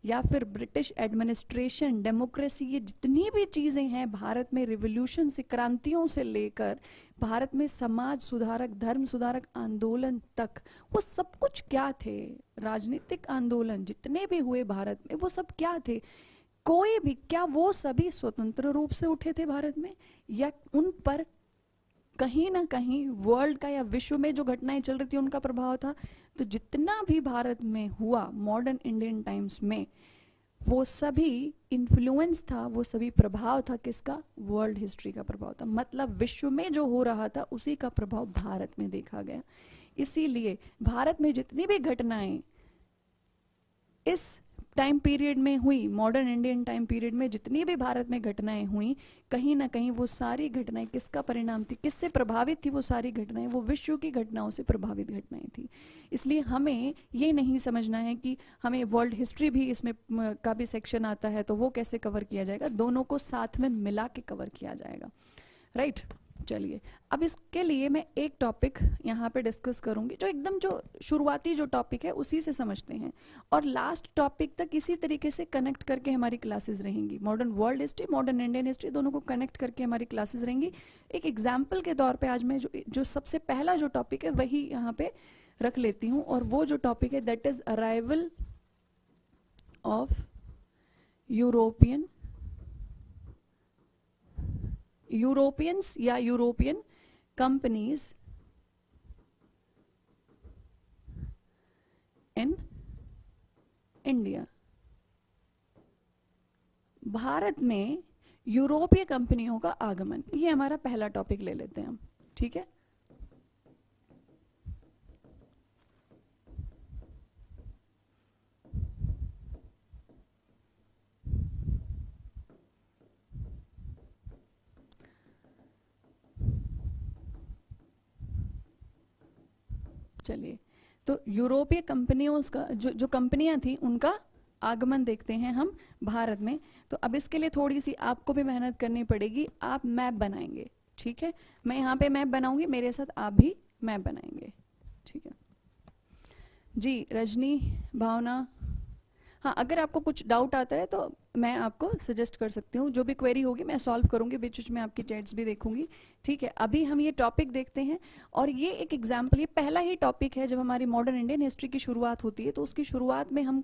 या फिर ब्रिटिश एडमिनिस्ट्रेशन, डेमोक्रेसी, ये जितनी भी चीज़ें हैं भारत में, रिवोल्यूशन से, क्रांतियों से लेकर भारत में समाज सुधारक, धर्म सुधारक आंदोलन तक, वो सब कुछ क्या थे? राजनीतिक आंदोलन जितने भी हुए भारत में, वो सब क्या थे? कोई भी, क्या वो सभी स्वतंत्र रूप से उठे थे भारत में, या उन पर कहीं ना कहीं वर्ल्ड का या विश्व में जो घटनाएं चल रही थी उनका प्रभाव था? तो जितना भी भारत में हुआ मॉडर्न इंडियन टाइम्स में, वो सभी इन्फ्लुएंस था, वो सभी प्रभाव था किसका? वर्ल्ड हिस्ट्री का प्रभाव था। मतलब विश्व में जो हो रहा था उसी का प्रभाव भारत में देखा गया। इसीलिए भारत में जितनी भी घटनाएं इस टाइम पीरियड में हुई, मॉडर्न इंडियन टाइम पीरियड में जितनी भी भारत में घटनाएं हुई, कहीं ना कहीं वो सारी घटनाएं किसका परिणाम थी? किससे प्रभावित थी वो सारी घटनाएं? वो विश्व की घटनाओं से प्रभावित घटनाएं थी। इसलिए हमें ये नहीं समझना है कि हमें वर्ल्ड हिस्ट्री भी इसमें का भी सेक्शन आता है तो वो कैसे कवर किया जाएगा, दोनों को साथ में मिला के कवर किया जाएगा, राइट। चलिए, अब इसके लिए मैं एक टॉपिक यहाँ पे डिस्कस करूँगी जो एकदम जो शुरुआती जो टॉपिक है उसी से समझते हैं, और लास्ट टॉपिक तक इसी तरीके से कनेक्ट करके हमारी क्लासेस रहेंगी। Modern world history, modern Indian history, दोनों को कनेक्ट करके हमारी क्लासेस रहेंगी। एक एग्जाम्पल के तौर पे आज मैं जो सबसे पहला जो टॉपिक है वही यहाँ पे रख लेती हूँ, और वो जो टॉपिक है that is arrival of Europeans या European companies in India. Bharat में यूरोपीय कंपनियों का आगमन, ये हमारा पहला टॉपिक ले लेते हैं हम, ठीक है। चलिए, तो यूरोपीय कंपनियों का जो कंपनियां थी उनका आगमन देखते हैं हम भारत में। तो अब इसके लिए थोड़ी सी आपको भी मेहनत करनी पड़ेगी, आप मैप बनाएंगे, ठीक है। मैं यहाँ पे मैप बनाऊंगी, मेरे साथ आप भी मैप बनाएंगे, ठीक है जी। रजनी, भावना, हाँ, अगर आपको कुछ डाउट आता है तो मैं आपको सजेस्ट कर सकती हूँ, जो भी क्वेरी होगी मैं सॉल्व करूँगी, बीच बीच में आपकी चैट्स भी देखूंगी, ठीक है। अभी हम ये टॉपिक देखते हैं, और ये एक एग्जाम्पल, ये पहला ही टॉपिक है जब हमारी मॉडर्न इंडियन हिस्ट्री की शुरुआत होती है, तो उसकी शुरुआत में हम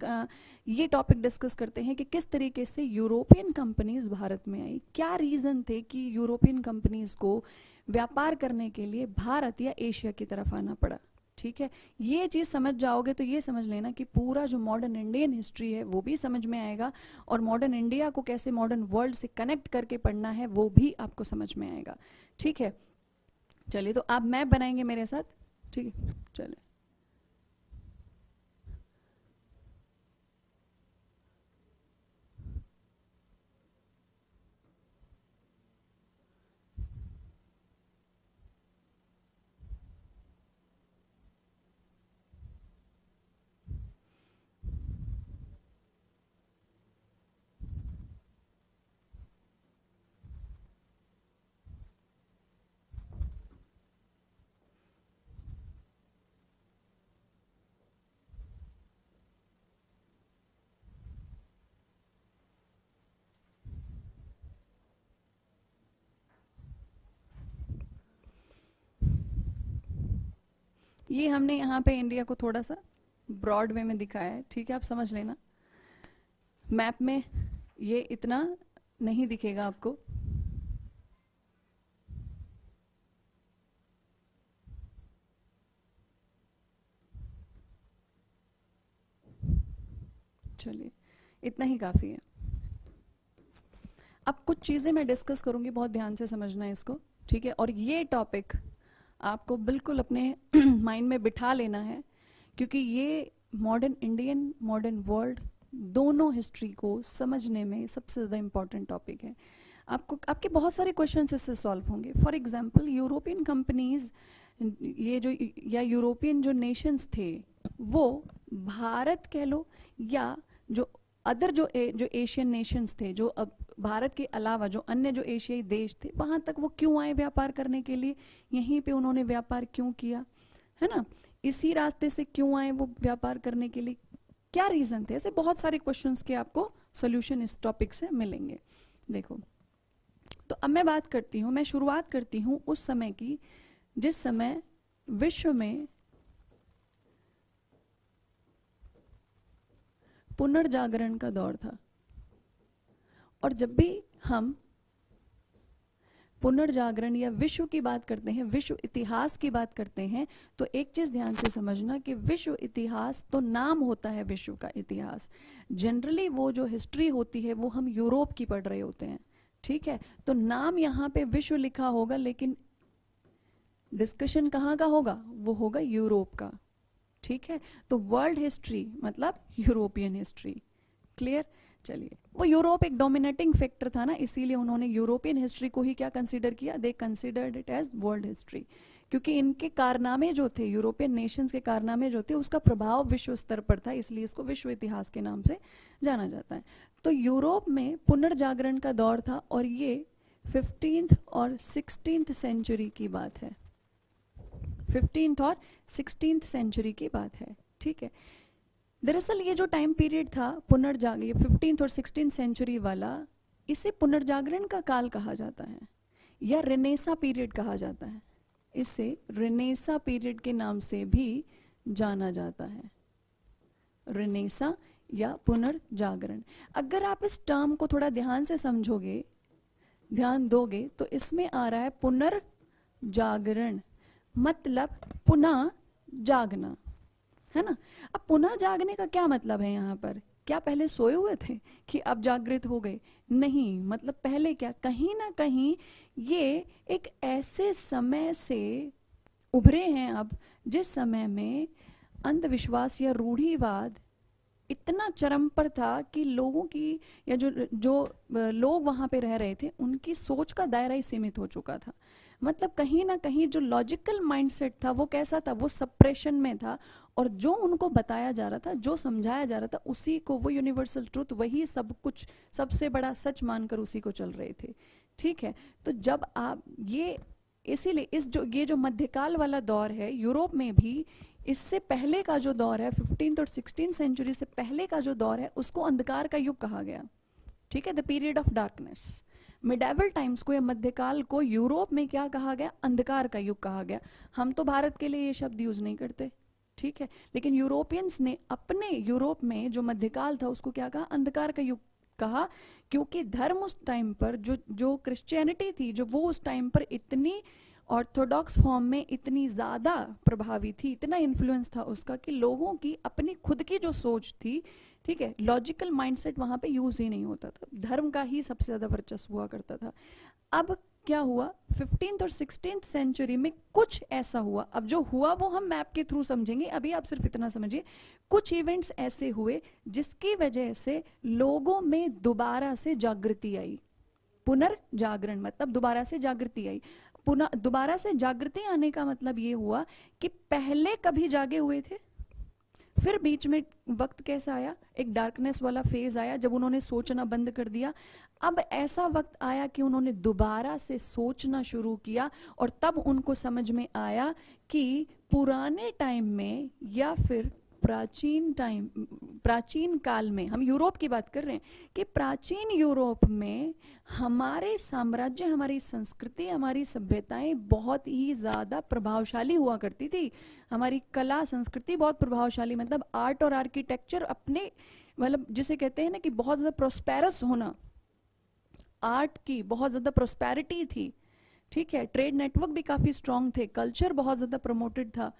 ये टॉपिक डिस्कस करते हैं कि किस तरीके से यूरोपियन कंपनीज भारत में आई, क्या रीज़न थे कि यूरोपियन कंपनीज को व्यापार करने के लिए भारत या एशिया की तरफ आना पड़ा, ठीक है। ये चीज़ समझ जाओगे तो ये समझ लेना कि पूरा जो मॉडर्न इंडियन हिस्ट्री है वो भी समझ में आएगा, और मॉडर्न इंडिया को कैसे मॉडर्न वर्ल्ड से कनेक्ट करके पढ़ना है वो भी आपको समझ में आएगा, ठीक है। चलिए, तो आप मैप बनाएंगे मेरे साथ, ठीक है। चलिए, ये हमने यहाँ पे इंडिया को थोड़ा सा ब्रॉड वे में दिखाया है, ठीक है, आप समझ लेना। मैप में ये इतना नहीं दिखेगा आपको। चलिए, इतना ही काफी है। अब कुछ चीजें मैं डिस्कस करूंगी, बहुत ध्यान से समझना है इसको, ठीक है। और ये टॉपिक आपको बिल्कुल अपने माइंड में बिठा लेना है, क्योंकि ये मॉडर्न इंडियन, मॉडर्न वर्ल्ड दोनों हिस्ट्री को समझने में सबसे ज़्यादा इम्पॉर्टेंट टॉपिक है। आपके बहुत सारे क्वेश्चंस इससे सॉल्व होंगे। फॉर एग्जांपल, यूरोपियन कंपनीज, ये जो या यूरोपियन जो नेशंस थे, वो भारत कह लो या जो अदर जो एशियन नेशंस थे, जो अब भारत के अलावा जो अन्य जो एशियाई देश थे, वहां तक वो क्यों आए व्यापार करने के लिए, यहीं पे उन्होंने व्यापार क्यों किया, है ना, इसी रास्ते से क्यों आए वो व्यापार करने के लिए, क्या रीजन थे। ऐसे बहुत सारे क्वेश्चंस के आपको सॉल्यूशन इस टॉपिक से मिलेंगे। देखो, तो अब मैं बात करती हूँ, मैं शुरुआत करती हूँ उस समय की जिस समय विश्व में पुनर्जागरण का दौर था। और जब भी हम पुनर्जागरण या विश्व की बात करते हैं, विश्व इतिहास की बात करते हैं, तो एक चीज ध्यान से समझना कि विश्व इतिहास तो नाम होता है विश्व का इतिहास। जनरली वो जो हिस्ट्री होती है वो हम यूरोप की पढ़ रहे होते हैं, ठीक है। तो नाम यहाँ पे विश्व लिखा होगा, लेकिन डिस्कशन कहाँ का होगा, वो होगा यूरोप का, ठीक है। तो वर्ल्ड हिस्ट्री मतलब यूरोपियन हिस्ट्री, क्लियर। चलिए, वो यूरोप एक डोमिनेटिंग फैक्टर था ना, इसीलिए उन्होंने यूरोपियन हिस्ट्री को ही क्या कंसीडर किया, they considered it as world history, क्योंकि इनके कारनामे जो थे, यूरोपियन नेशंस के कारनामे जो थे, उसका प्रभाव विश्व स्तर पर था, इसलिए इसको विश्व इतिहास के नाम से जाना जाता है। तो यूरोप में पुनर्जागरण का दौर था, और ये 15th और 16th सेंचुरी की बात है, 15th और 16th सेंचुरी की बात है, ठीक है। दरअसल ये जो टाइम पीरियड था पुनर्जागरण, 15th और 16th सेंचुरी वाला, इसे पुनर्जागरण का काल कहा जाता है या रेनेसा पीरियड कहा जाता है। इसे रेनेसा पीरियड के नाम से भी जाना जाता है, रेनेसा या पुनर्जागरण। अगर आप इस टर्म को थोड़ा ध्यान से समझोगे, ध्यान दोगे, तो इसमें आ रहा है पुनर्जागरण मतलब पुनः जागना, है ना। अब पुनः जागने का क्या मतलब है यहाँ पर, क्या पहले सोए हुए थे कि अब जागृत हो गए, नहीं, मतलब पहले क्या, कहीं ना कहीं ये एक ऐसे समय से उभरे हैं अब, जिस समय में अंधविश्वास या रूढ़िवाद इतना चरम पर था कि लोगों की या जो लोग वहां पे रह रहे थे, उनकी सोच का दायरा ही सीमित हो चुका था। मतलब कहीं ना कहीं जो लॉजिकल माइंडसेट था वो कैसा था, वो सप्रेशन में था, और जो उनको बताया जा रहा था, जो समझाया जा रहा था, उसी को, वो यूनिवर्सल ट्रूथ, वही सब कुछ सबसे बड़ा सच मानकर उसी को चल रहे थे, ठीक है। तो जब आप ये, इसीलिए ये जो मध्यकाल वाला दौर है यूरोप में भी, इससे पहले का जो दौर है 15th और 16th सेंचुरी से पहले का जो दौर है, उसको अंधकार का युग कहा गया, ठीक है, the period of darkness. Medieval times को या मध्यकाल को यूरोप में क्या कहा गया, अंधकार का युग कहा गया। हम तो भारत के लिए ये शब्द यूज नहीं करते, ठीक है, लेकिन यूरोपियंस ने अपने यूरोप में जो मध्यकाल था उसको क्या कहा, अंधकार का युग कहा, क्योंकि धर्म उस टाइम पर जो क्रिश्चियनिटी थी, जो वो उस टाइम पर इतनी ऑर्थोडॉक्स फॉर्म में इतनी ज़्यादा प्रभावी थी, इतना इन्फ्लुएंस था उसका, कि लोगों की अपनी खुद की जो सोच थी, ठीक है, लॉजिकल माइंडसेट वहाँ पे यूज ही नहीं होता था, धर्म का ही सबसे ज़्यादा वर्चस्व हुआ करता था। अब क्या हुआ, 15th और 16th सेंचुरी में कुछ ऐसा हुआ, अब जो हुआ वो हम मैप के थ्रू समझेंगे, अभी आप सिर्फ इतना समझिए, कुछ इवेंट्स ऐसे हुए जिसकी वजह से लोगों में दोबारा से जागृति आई। पुनर्जागरण मतलब दोबारा से जागृति आई। पुनः दोबारा से जागृति आने का मतलब ये हुआ कि पहले कभी जागे हुए थे, फिर बीच में वक्त कैसा आया, एक डार्कनेस वाला फेज आया जब उन्होंने सोचना बंद कर दिया। अब ऐसा वक्त आया कि उन्होंने दोबारा से सोचना शुरू किया, और तब उनको समझ में आया कि पुराने टाइम में या फिर प्राचीन काल में, हम यूरोप की बात कर रहे हैं कि प्राचीन यूरोप में हमारे साम्राज्य, हमारी संस्कृति, हमारी सभ्यताएं बहुत ही ज़्यादा प्रभावशाली हुआ करती थी। हमारी कला संस्कृति बहुत प्रभावशाली, मतलब आर्ट और आर्किटेक्चर अपने, मतलब जिसे कहते हैं ना कि बहुत ज़्यादा प्रोस्पेरस होना, आर्ट की बहुत ज़्यादा प्रोस्पेरिटी थी, ठीक है। ट्रेड नेटवर्क भी काफ़ी स्ट्रांग थे, कल्चर बहुत ज़्यादा प्रमोटेड था,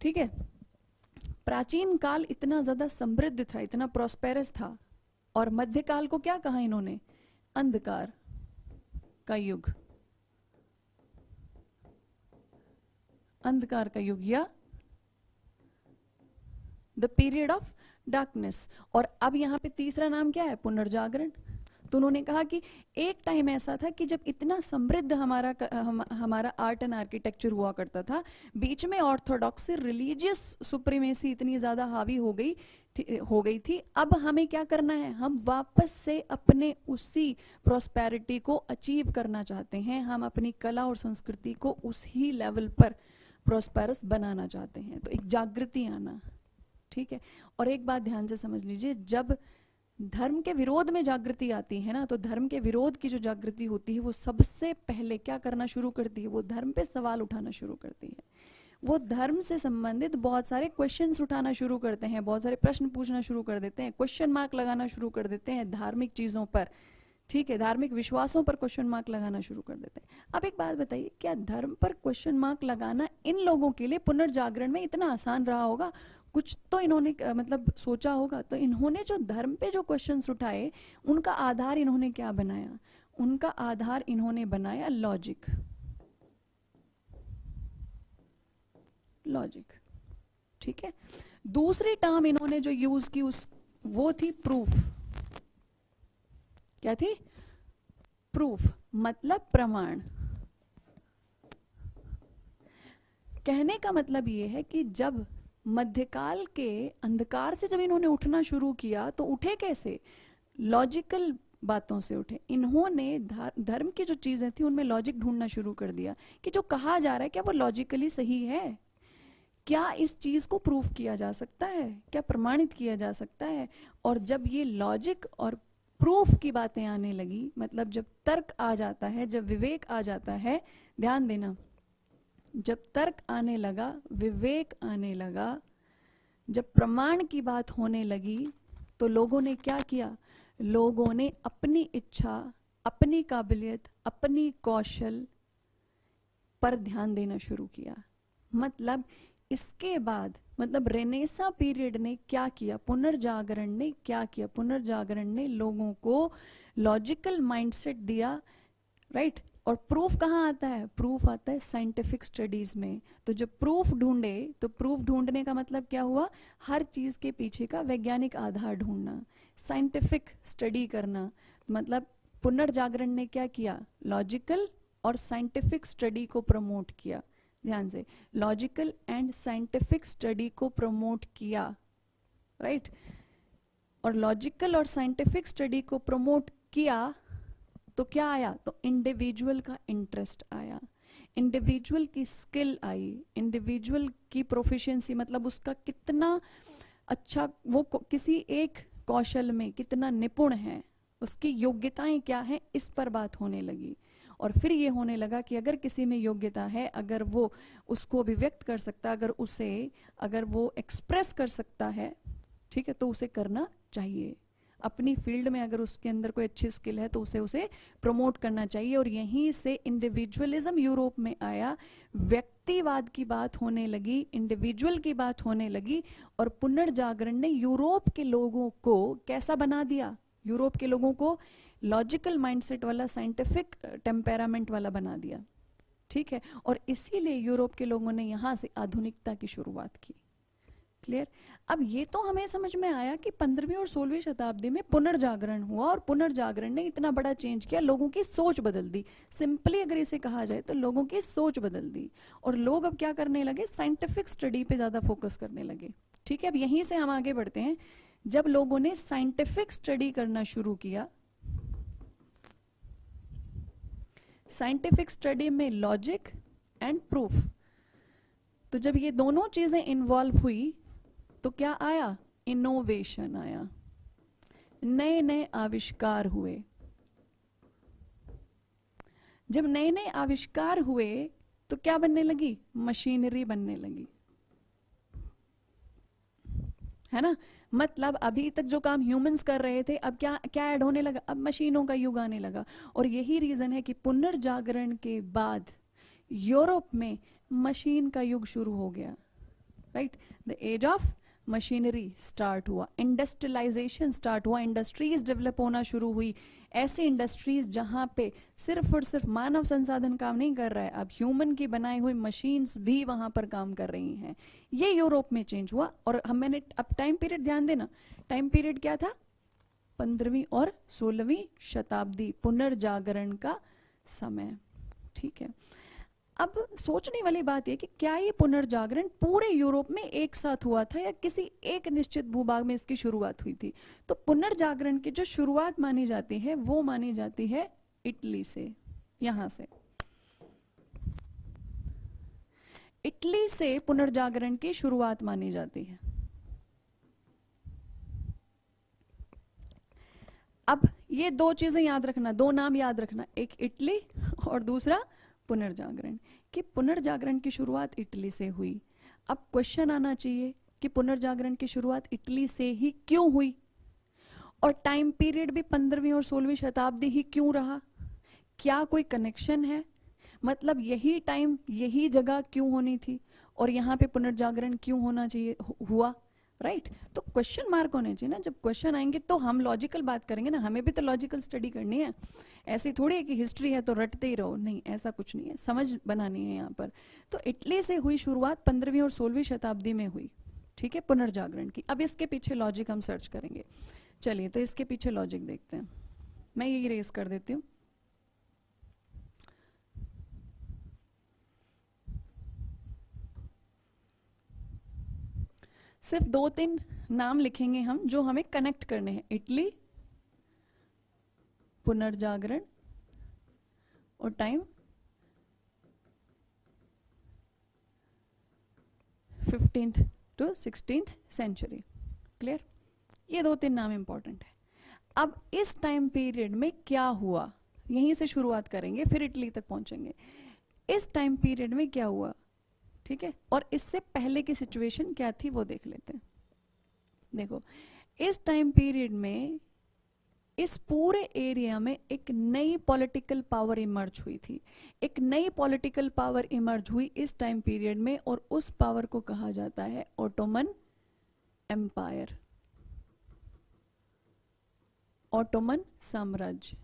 ठीक है। प्राचीन काल इतना ज़्यादा समृद्ध था, इतना प्रोस्पेरस था। और मध्यकाल को क्या कहा इन्होंने? अंधकार का युग, अंधकार का युग या द पीरियड ऑफ डार्कनेस। और अब यहाँ पे तीसरा नाम क्या है? पुनर्जागरण। तो उन्होंने कहा कि एक टाइम ऐसा था कि जब इतना समृद्ध हमारा आर्ट एंड आर्किटेक्चर हुआ करता था, बीच में ऑर्थोडॉक्सी, रिलीजियस सुप्रीमेसी इतनी ज़्यादा हावी हो गई थी। अब हमें क्या करना है? हम वापस से अपने उसी प्रॉस्पेरिटी को अचीव करना चाहते हैं। हम अपनी कला और संस्कृति को उसी लेवल पर प्रॉस्पेरस बनाना चाहते हैं। तो एक जागृति आना, ठीक है। और एक बात ध्यान से समझ लीजिए, जब धर्म के विरोध में जागृति आती है ना, तो धर्म के विरोध की जो जागृति होती है वो सबसे पहले क्या करना शुरू करती है? वो धर्म पे सवाल उठाना शुरू करती है। वो धर्म से संबंधित बहुत सारे क्वेश्चंस उठाना शुरू करते हैं, बहुत सारे प्रश्न पूछना शुरू कर देते हैं, क्वेश्चन मार्क लगाना शुरू कर देते हैं धार्मिक चीज़ों पर, ठीक है, धार्मिक विश्वासों पर क्वेश्चन मार्क लगाना शुरू कर देते हैं। अब एक बात बताइए, क्या धर्म पर क्वेश्चन मार्क लगाना इन लोगों के लिए पुनर्जागरण में इतना आसान रहा होगा? कुछ तो इन्होंने मतलब सोचा होगा। तो इन्होंने जो धर्म पे जो क्वेश्चंस उठाए, उनका आधार इन्होंने क्या बनाया? उनका आधार इन्होंने बनाया लॉजिक। लॉजिक, ठीक है। दूसरी टर्म इन्होंने जो यूज की वो थी प्रूफ। क्या थी? प्रूफ, मतलब प्रमाण। कहने का मतलब ये है कि जब मध्यकाल के अंधकार से जब इन्होंने उठना शुरू किया, तो उठे कैसे? लॉजिकल बातों से उठे। इन्होंने धर्म की जो चीजें थी उनमें लॉजिक ढूंढना शुरू कर दिया कि जो कहा जा रहा है क्या वो लॉजिकली सही है, क्या इस चीज को प्रूफ किया जा सकता है, क्या प्रमाणित किया जा सकता है। और जब ये लॉजिक और प्रूफ की बातें आने लगी, मतलब जब तर्क आ जाता है, जब विवेक आ जाता है, ध्यान देना, जब तर्क आने लगा, विवेक आने लगा, जब प्रमाण की बात होने लगी, तो लोगों ने क्या किया? लोगों ने अपनी इच्छा, अपनी काबिलियत, अपनी कौशल पर ध्यान देना शुरू किया। मतलब इसके बाद, मतलब रेनेसा पीरियड ने क्या किया? पुनर्जागरण ने क्या किया? पुनर्जागरण ने लोगों को लॉजिकल माइंडसेट दिया, राइट। और प्रूफ कहाँ आता है? प्रूफ आता है साइंटिफिक स्टडीज में। तो जब प्रूफ ढूंढे, तो प्रूफ ढूंढने का मतलब क्या हुआ? हर चीज के पीछे का वैज्ञानिक आधार ढूंढना, साइंटिफिक स्टडी करना। मतलब पुनर्जागरण ने क्या किया? लॉजिकल और साइंटिफिक स्टडी को प्रमोट किया। ध्यान से, लॉजिकल एंड साइंटिफिक स्टडी को प्रमोट किया, राइट। और लॉजिकल और साइंटिफिक स्टडी को प्रमोट किया तो क्या आया? तो इंडिविजुअल का इंटरेस्ट आया, इंडिविजुअल की स्किल आई, इंडिविजुअल की प्रोफिशिएंसी, मतलब उसका कितना अच्छा, वो किसी एक कौशल में कितना निपुण है, उसकी योग्यताएं क्या हैं, इस पर बात होने लगी। और फिर ये होने लगा कि अगर किसी में योग्यता है, अगर वो उसको अभिव्यक्त कर सकता है, अगर वो एक्सप्रेस कर सकता है, ठीक है, तो उसे करना चाहिए। अपनी फील्ड में अगर उसके अंदर कोई अच्छी स्किल है तो उसे प्रमोट करना चाहिए। और यहीं से इंडिविजुअलिज्म यूरोप में आया, व्यक्तिवाद की बात होने लगी, इंडिविजुअल की बात होने लगी। और पुनर्जागरण ने यूरोप के लोगों को कैसा बना दिया? यूरोप के लोगों को लॉजिकल माइंडसेट वाला, साइंटिफिक टेम्पेरामेंट वाला बना दिया, ठीक है। और इसीलिए यूरोप के लोगों ने यहां से आधुनिकता की शुरुआत की। क्लियर? अब ये तो हमें समझ में आया कि 15वीं और 16वीं शताब्दी में पुनर्जागरण हुआ और पुनर्जागरण ने इतना बड़ा चेंज किया, लोगों की सोच बदल दी। सिंपली अगर इसे कहा जाए तो लोगों की सोच बदल दी। और लोग अब क्या करने लगे? साइंटिफिक स्टडी पे ज्यादा फोकस करने लगे, ठीक है। अब यहीं से हम आगे बढ़ते हैं। जब लोगों ने साइंटिफिक स्टडी करना शुरू किया, साइंटिफिक स्टडी में लॉजिक एंड प्रूफ, तो जब ये दोनों चीजें इन्वॉल्व हुई तो क्या आया? इनोवेशन आया, नए नए आविष्कार हुए। जब नए नए आविष्कार हुए तो क्या बनने लगी? मशीनरी बनने लगी, है ना। मतलब अभी तक जो काम ह्यूमंस कर रहे थे, अब क्या क्या ऐड होने लगा? अब मशीनों का युग आने लगा। और यही रीजन है कि पुनर्जागरण के बाद यूरोप में मशीन का युग शुरू हो गया, right. The age of machinery start हुआ, इंडस्ट्रियलाइजेशन स्टार्ट हुआ, इंडस्ट्रीज डेवलप होना शुरू हुई। ऐसी इंडस्ट्रीज जहां पे सिर्फ और सिर्फ मानव संसाधन काम नहीं कर रहा है, अब ह्यूमन की बनाई हुई मशीन्स भी वहां पर काम कर रही हैं। ये यूरोप में चेंज हुआ। और मैंने अब टाइम पीरियड ध्यान देना, टाइम पीरियड क्या था? 15वीं और 16वीं शताब्दी, पुनर्जागरण का समय, ठीक है। अब सोचने वाली बात यह कि क्या ये पुनर्जागरण पूरे यूरोप में एक साथ हुआ था या किसी एक निश्चित भूभाग में इसकी शुरुआत हुई थी? तो पुनर्जागरण की जो शुरुआत मानी जाती है वो मानी जाती है इटली से। यहां से इटली से पुनर्जागरण की शुरुआत मानी जाती है। अब ये दो चीजें याद रखना, दो नाम याद रखना, एक इटली और दूसरा पुनर्जागरण। कि पुनर्जागरण की शुरुआत इटली से हुई। अब क्वेश्चन आना चाहिए कि पुनर्जागरण की शुरुआत इटली से ही क्यों हुई, और टाइम पीरियड भी 15वीं और 16वीं शताब्दी ही क्यों रहा? क्या कोई कनेक्शन है? मतलब यही टाइम यही जगह क्यों होनी थी और यहाँ पे पुनर्जागरण क्यों होना चाहिए हुआ, राइट। तो क्वेश्चन मार्क होने चाहिए ना। जब क्वेश्चन आएंगे तो हम लॉजिकल बात करेंगे ना, हमें भी तो लॉजिकल स्टडी करनी है। ऐसी थोड़ी है कि हिस्ट्री है तो रटते ही रहो, नहीं, ऐसा कुछ नहीं है, समझ बनानी है यहाँ पर। तो इटली से हुई शुरुआत 15वीं और 16वीं शताब्दी में हुई, ठीक है, पुनर्जागरण की। अब इसके पीछे लॉजिक हम सर्च करेंगे। चलिए तो इसके पीछे लॉजिक देखते हैं। मैं ये इरेज कर देती हूँ। सिर्फ 2-3 नाम लिखेंगे हम जो हमें कनेक्ट करने हैं। इटली, पुनर्जागरण और time 15th to 16th century. Clear? ये 2-3 नाम इंपॉर्टेंट है। अब इस टाइम पीरियड में क्या हुआ, यहीं से शुरुआत करेंगे फिर इटली तक पहुंचेंगे। इस टाइम पीरियड में क्या हुआ, ठीक है, और इससे पहले की सिचुएशन क्या थी वो देख लेते हैं। देखो, इस टाइम पीरियड में इस पूरे एरिया में एक नई पॉलिटिकल पावर इमर्ज हुई थी। एक नई पॉलिटिकल पावर इमर्ज हुई इस टाइम पीरियड में, और उस पावर को कहा जाता है ऑटोमन एम्पायर, ऑटोमन साम्राज्य।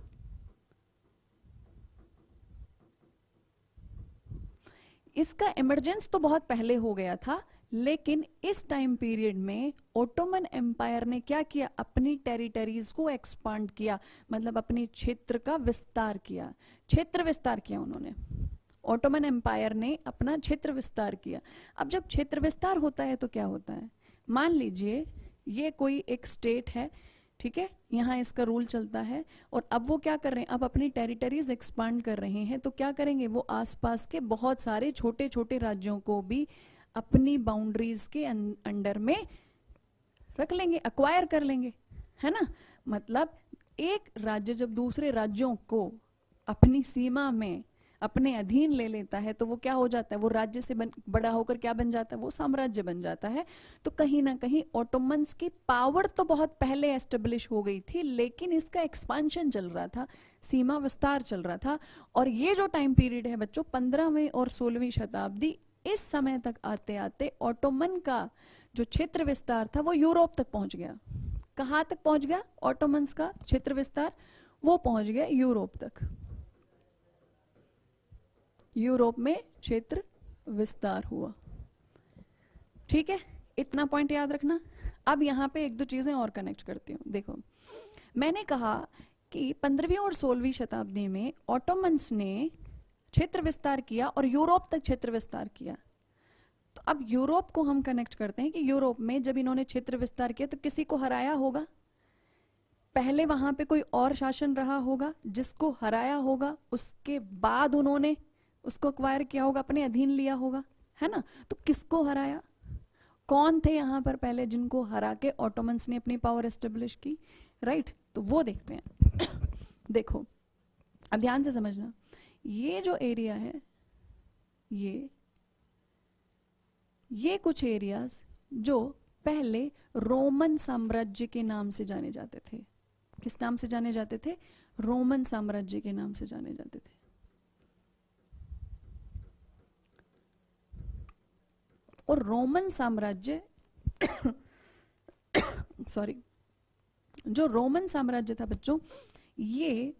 इसका इमरजेंस तो बहुत पहले हो गया था, लेकिन इस टाइम पीरियड में ऑटोमन एम्पायर ने क्या किया? अपनी टेरिटरीज को एक्सपांड किया, मतलब अपने क्षेत्र का विस्तार किया, क्षेत्र विस्तार किया उन्होंने। ऑटोमन एम्पायर ने अपना क्षेत्र विस्तार किया। अब जब क्षेत्र विस्तार होता है तो क्या होता है? मान लीजिए ये कोई एक स्टेट है, ठीक है, यहाँ इसका रूल चलता है, और अब वो क्या कर रहे हैं? अब अपनी टेरिटरीज एक्सपांड कर रहे हैं, तो क्या करेंगे? वो आसपास के बहुत सारे छोटे छोटे राज्यों को भी अपनी बाउंड्रीज के अंडर में रख लेंगे, अक्वायर कर लेंगे, है ना। मतलब एक राज्य जब दूसरे राज्यों को अपनी सीमा में अपने अधीन ले लेता है तो वो क्या हो जाता है? वो राज्य से बड़ा होकर क्या बन जाता है? वो साम्राज्य बन जाता है। तो कहीं ना कहीं ऑटोमन्स की पावर तो बहुत पहले एस्टेब्लिश हो गई थी, लेकिन इसका एक्सपांशन चल रहा था, सीमा विस्तार चल रहा था। और ये जो टाइम पीरियड है बच्चों, 15वीं और 16वीं शताब्दी, इस समय तक आते आते ऑटोमन का जो क्षेत्र विस्तार था वो यूरोप तक पहुंच गया। कहाँ तक पहुंच गया? ऑटोमन्स का क्षेत्र विस्तार वो पहुंच गया यूरोप तक। यूरोप में क्षेत्र विस्तार हुआ, ठीक है, इतना पॉइंट याद रखना। अब यहाँ पे एक दो चीजें और कनेक्ट करती हूँ। देखो, मैंने कहा कि 15वीं और 16वीं शताब्दी में ऑटोमन्स ने क्षेत्र विस्तार किया और यूरोप तक क्षेत्र विस्तार किया। तो अब यूरोप को हम कनेक्ट करते हैं कि यूरोप में जब इन्होंने क्षेत्र विस्तार किया तो किसी को हराया होगा, पहले वहां पे कोई और शासन रहा होगा जिसको हराया होगा, उसके बाद उन्होंने उसको अक्वायर किया होगा, अपने अधीन लिया होगा, है ना। तो किसको हराया? कौन थे यहाँ पर पहले जिनको हरा के ऑटोमन्स ने अपनी पावर एस्टेब्लिश की, राइट? तो वो देखते हैं। देखो अब ध्यान से समझना, ये जो एरिया है, ये कुछ एरियाज जो पहले रोमन साम्राज्य के नाम से जाने जाते थे। किस नाम से जाने जाते थे? रोमन साम्राज्य के नाम से जाने जाते थे। और रोमन साम्राज्य सॉरी, जो रोमन साम्राज्य था बच्चों, ये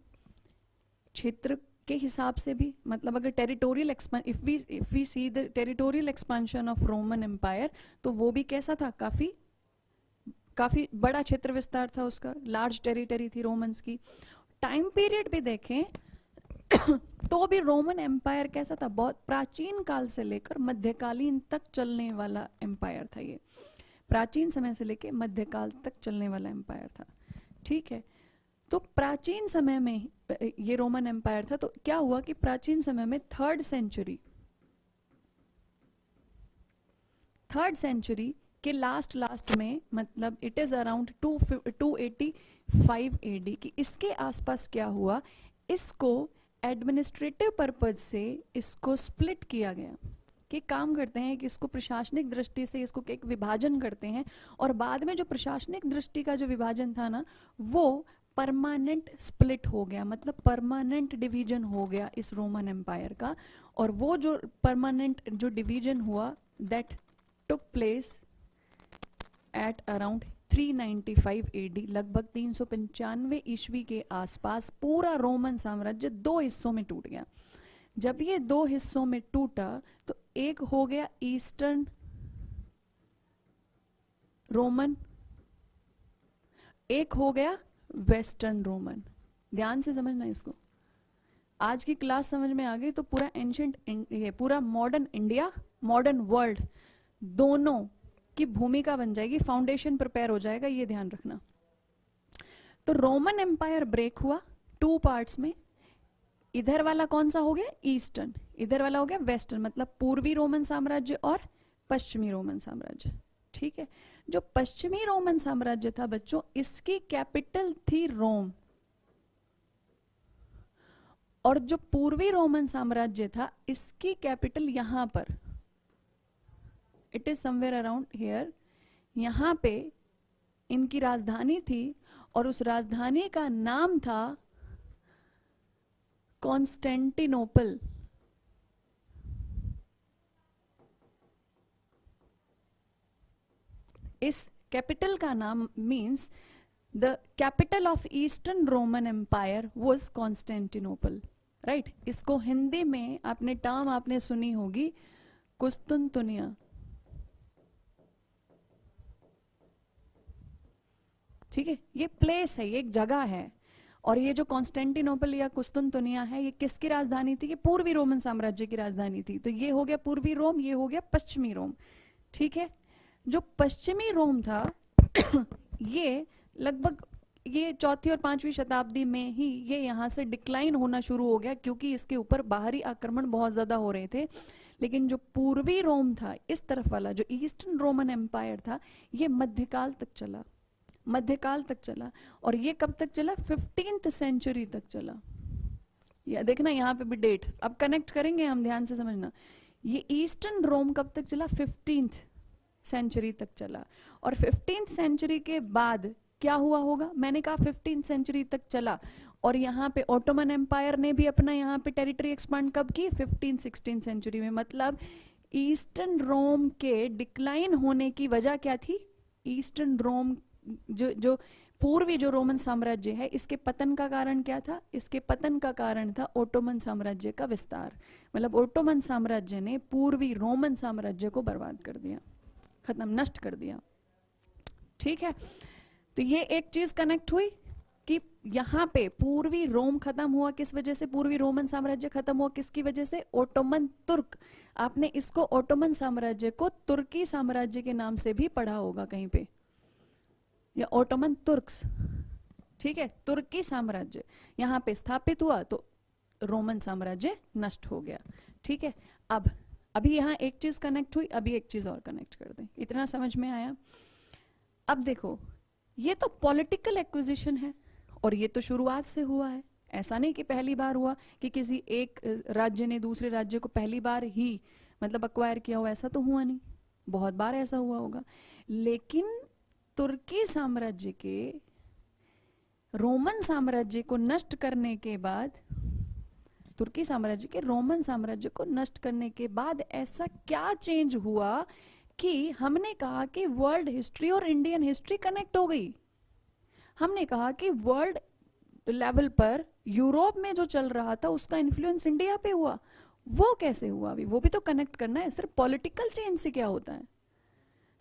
क्षेत्र के हिसाब से भी, मतलब अगर territorial if we see the territorial expansion of Roman empire, तो वो भी कैसा था? काफी बड़ा क्षेत्र विस्तार था उसका, लार्ज टेरिटरी थी रोमन्स की। टाइम पीरियड भी देखें तो भी रोमन एम्पायर कैसा था? बहुत प्राचीन काल से लेकर मध्यकालीन तक चलने वाला एम्पायर था ये। प्राचीन समय से लेकर मध्यकाल तक चलने वाला एम्पायर था, ठीक है? तो प्राचीन समय में ये रोमन एम्पायर था। तो क्या हुआ कि प्राचीन समय में थर्ड सेंचुरी के लास्ट में, मतलब इट इज अराउंड 285 एडी की, इसके आसपास क्या हुआ? इसको एडमिनिस्ट्रेटिव पर्पज से इसको स्प्लिट किया गया कि काम करते हैं कि इसको प्रशासनिक दृष्टि से इसको एक विभाजन करते हैं, और बाद में जो प्रशासनिक दृष्टि का जो विभाजन था ना, वो परमानेंट स्प्लिट हो गया, मतलब परमानेंट डिवीजन हो गया इस रोमन एम्पायर का। और वो जो परमानेंट जो डिवीजन हुआ, that took place at around 395 AD, लगभग 395 ईस्वी के आसपास पूरा रोमन साम्राज्य दो हिस्सों में टूट गया। जब ये दो हिस्सों में टूटा तो एक हो गया ईस्टर्न रोमन, एक हो गया वेस्टर्न रोमन। ध्यान से समझना इसको, आज की क्लास समझ में आ गई तो पूरा एंशिएंट, ये पूरा मॉडर्न इंडिया, मॉडर्न वर्ल्ड, दोनों की भूमिका बन जाएगी, फाउंडेशन प्रिपेयर हो जाएगा, ये ध्यान रखना। तो रोमन एम्पायर ब्रेक हुआ टू पार्ट्स में। इधर वाला कौन सा हो गया? ईस्टर्न, इधर वाला हो गया वेस्टर्न, मतलब पूर्वी रोमन साम्राज्य और पश्चिमी रोमन साम्राज्य, ठीक है? जो पश्चिमी रोमन साम्राज्य था बच्चों, इसकी कैपिटल थी रोम, और जो पूर्वी रोमन साम्राज्य था, इसकी कैपिटल यहां पर, it is somewhere around here, यहां पे इनकी राजधानी थी, और उस राजधानी का नाम था कॉन्स्टेंटिनोपल। इस कैपिटल का नाम means the capital of eastern Roman empire was Constantinople, right? इसको हिंदी में आपने टर्म आपने सुनी होगी, कुस्तुनतुनिया, ठीक है? ये प्लेस है, ये एक जगह है। और ये जो कॉन्स्टेंटिनोपल या कुस्तुनतुनिया है, ये किसकी राजधानी थी? ये पूर्वी रोमन साम्राज्य की राजधानी थी। तो ये हो गया पूर्वी रोम, ये हो गया पश्चिमी रोम, ठीक है? जो पश्चिमी रोम था ये लगभग ये चौथी और पांचवी शताब्दी में ही ये यहाँ से डिक्लाइन होना शुरू हो गया, क्योंकि इसके ऊपर बाहरी आक्रमण बहुत ज्यादा हो रहे थे। लेकिन जो पूर्वी रोम था, इस तरफ वाला जो ईस्टर्न रोमन एम्पायर था, ये मध्यकाल तक चला, मध्यकाल तक चला। और ये कब तक चला? 15th सेंचुरी तक चला। या देखना यहाँ पे भी डेट, अब कनेक्ट करेंगे हम, ध्यान से समझना। ये ईस्टर्न रोम कब तक चला? 15th सेंचुरी तक चला। और 15th सेंचुरी के बाद क्या हुआ होगा? मैंने कहा 15th सेंचुरी तक चला, और यहाँ पे ऑटोमन एम्पायर ने भी अपना यहाँ पे टेरिटरी एक्सपांड कब की? 15th-16th सेंचुरी में। मतलब ईस्टर्न रोम के डिक्लाइन होने की वजह क्या थी? ईस्टर्न रोम जो पूर्वी जो रोमन साम्राज्य है, इसके पतन का कारण क्या था? इसके पतन का कारण था ऑटोमन साम्राज्य का विस्तार। मतलब ऑटोमन साम्राज्य ने पूर्वी रोमन साम्राज्य को बर्बाद कर दिया, खत्म, नष्ट कर दिया, ठीक है? तो ये एक चीज कनेक्ट हुई कि यहाँ पे पूर्वी रोम खत्म हुआ, किस वजह से पूर्वी रोमन साम्राज्य खत्म हुआ? किसकी वजह से? ओटोमन तुर्क। आपने इसको ओटोमन साम्राज्य को तुर्की साम्राज्य के नाम से भी पढ़ा होगा कहीं पे, या ओटोमन तुर्क्स, ठीक है? तुर्की साम्राज्य यहाँ पे स्थापित हुआ तो रोमन साम्राज्य नष्ट हो गया, ठीक है? अब अभी यहाँ एक चीज कनेक्ट हुई, अभी एक चीज और कनेक्ट कर दें, इतना समझ में आया? अब देखो, ये तो पॉलिटिकल एक्विजिशन है और ये तो शुरुआत से हुआ है, ऐसा नहीं कि पहली बार हुआ कि किसी एक राज्य ने दूसरे राज्य को पहली बार ही मतलब अक्वायर किया हो, ऐसा तो हुआ नहीं, बहुत बार ऐसा हुआ होगा। लेकिन तुर्की साम्राज्य के रोमन साम्राज्य को नष्ट करने के बाद, तुर्की साम्राज्य के रोमन साम्राज्य को नष्ट करने के बाद ऐसा क्या चेंज हुआ कि हमने कहा कि वर्ल्ड हिस्ट्री और इंडियन हिस्ट्री कनेक्ट हो गई। हमने कहा कि वर्ल्ड लेवल पर यूरोप में जो चल रहा था उसका इन्फ्लुएंस इंडिया पे हुआ। वो कैसे हुआ? अभी वो भी तो कनेक्ट करना है। सिर्फ पॉलिटिकल चेंज से क्या होता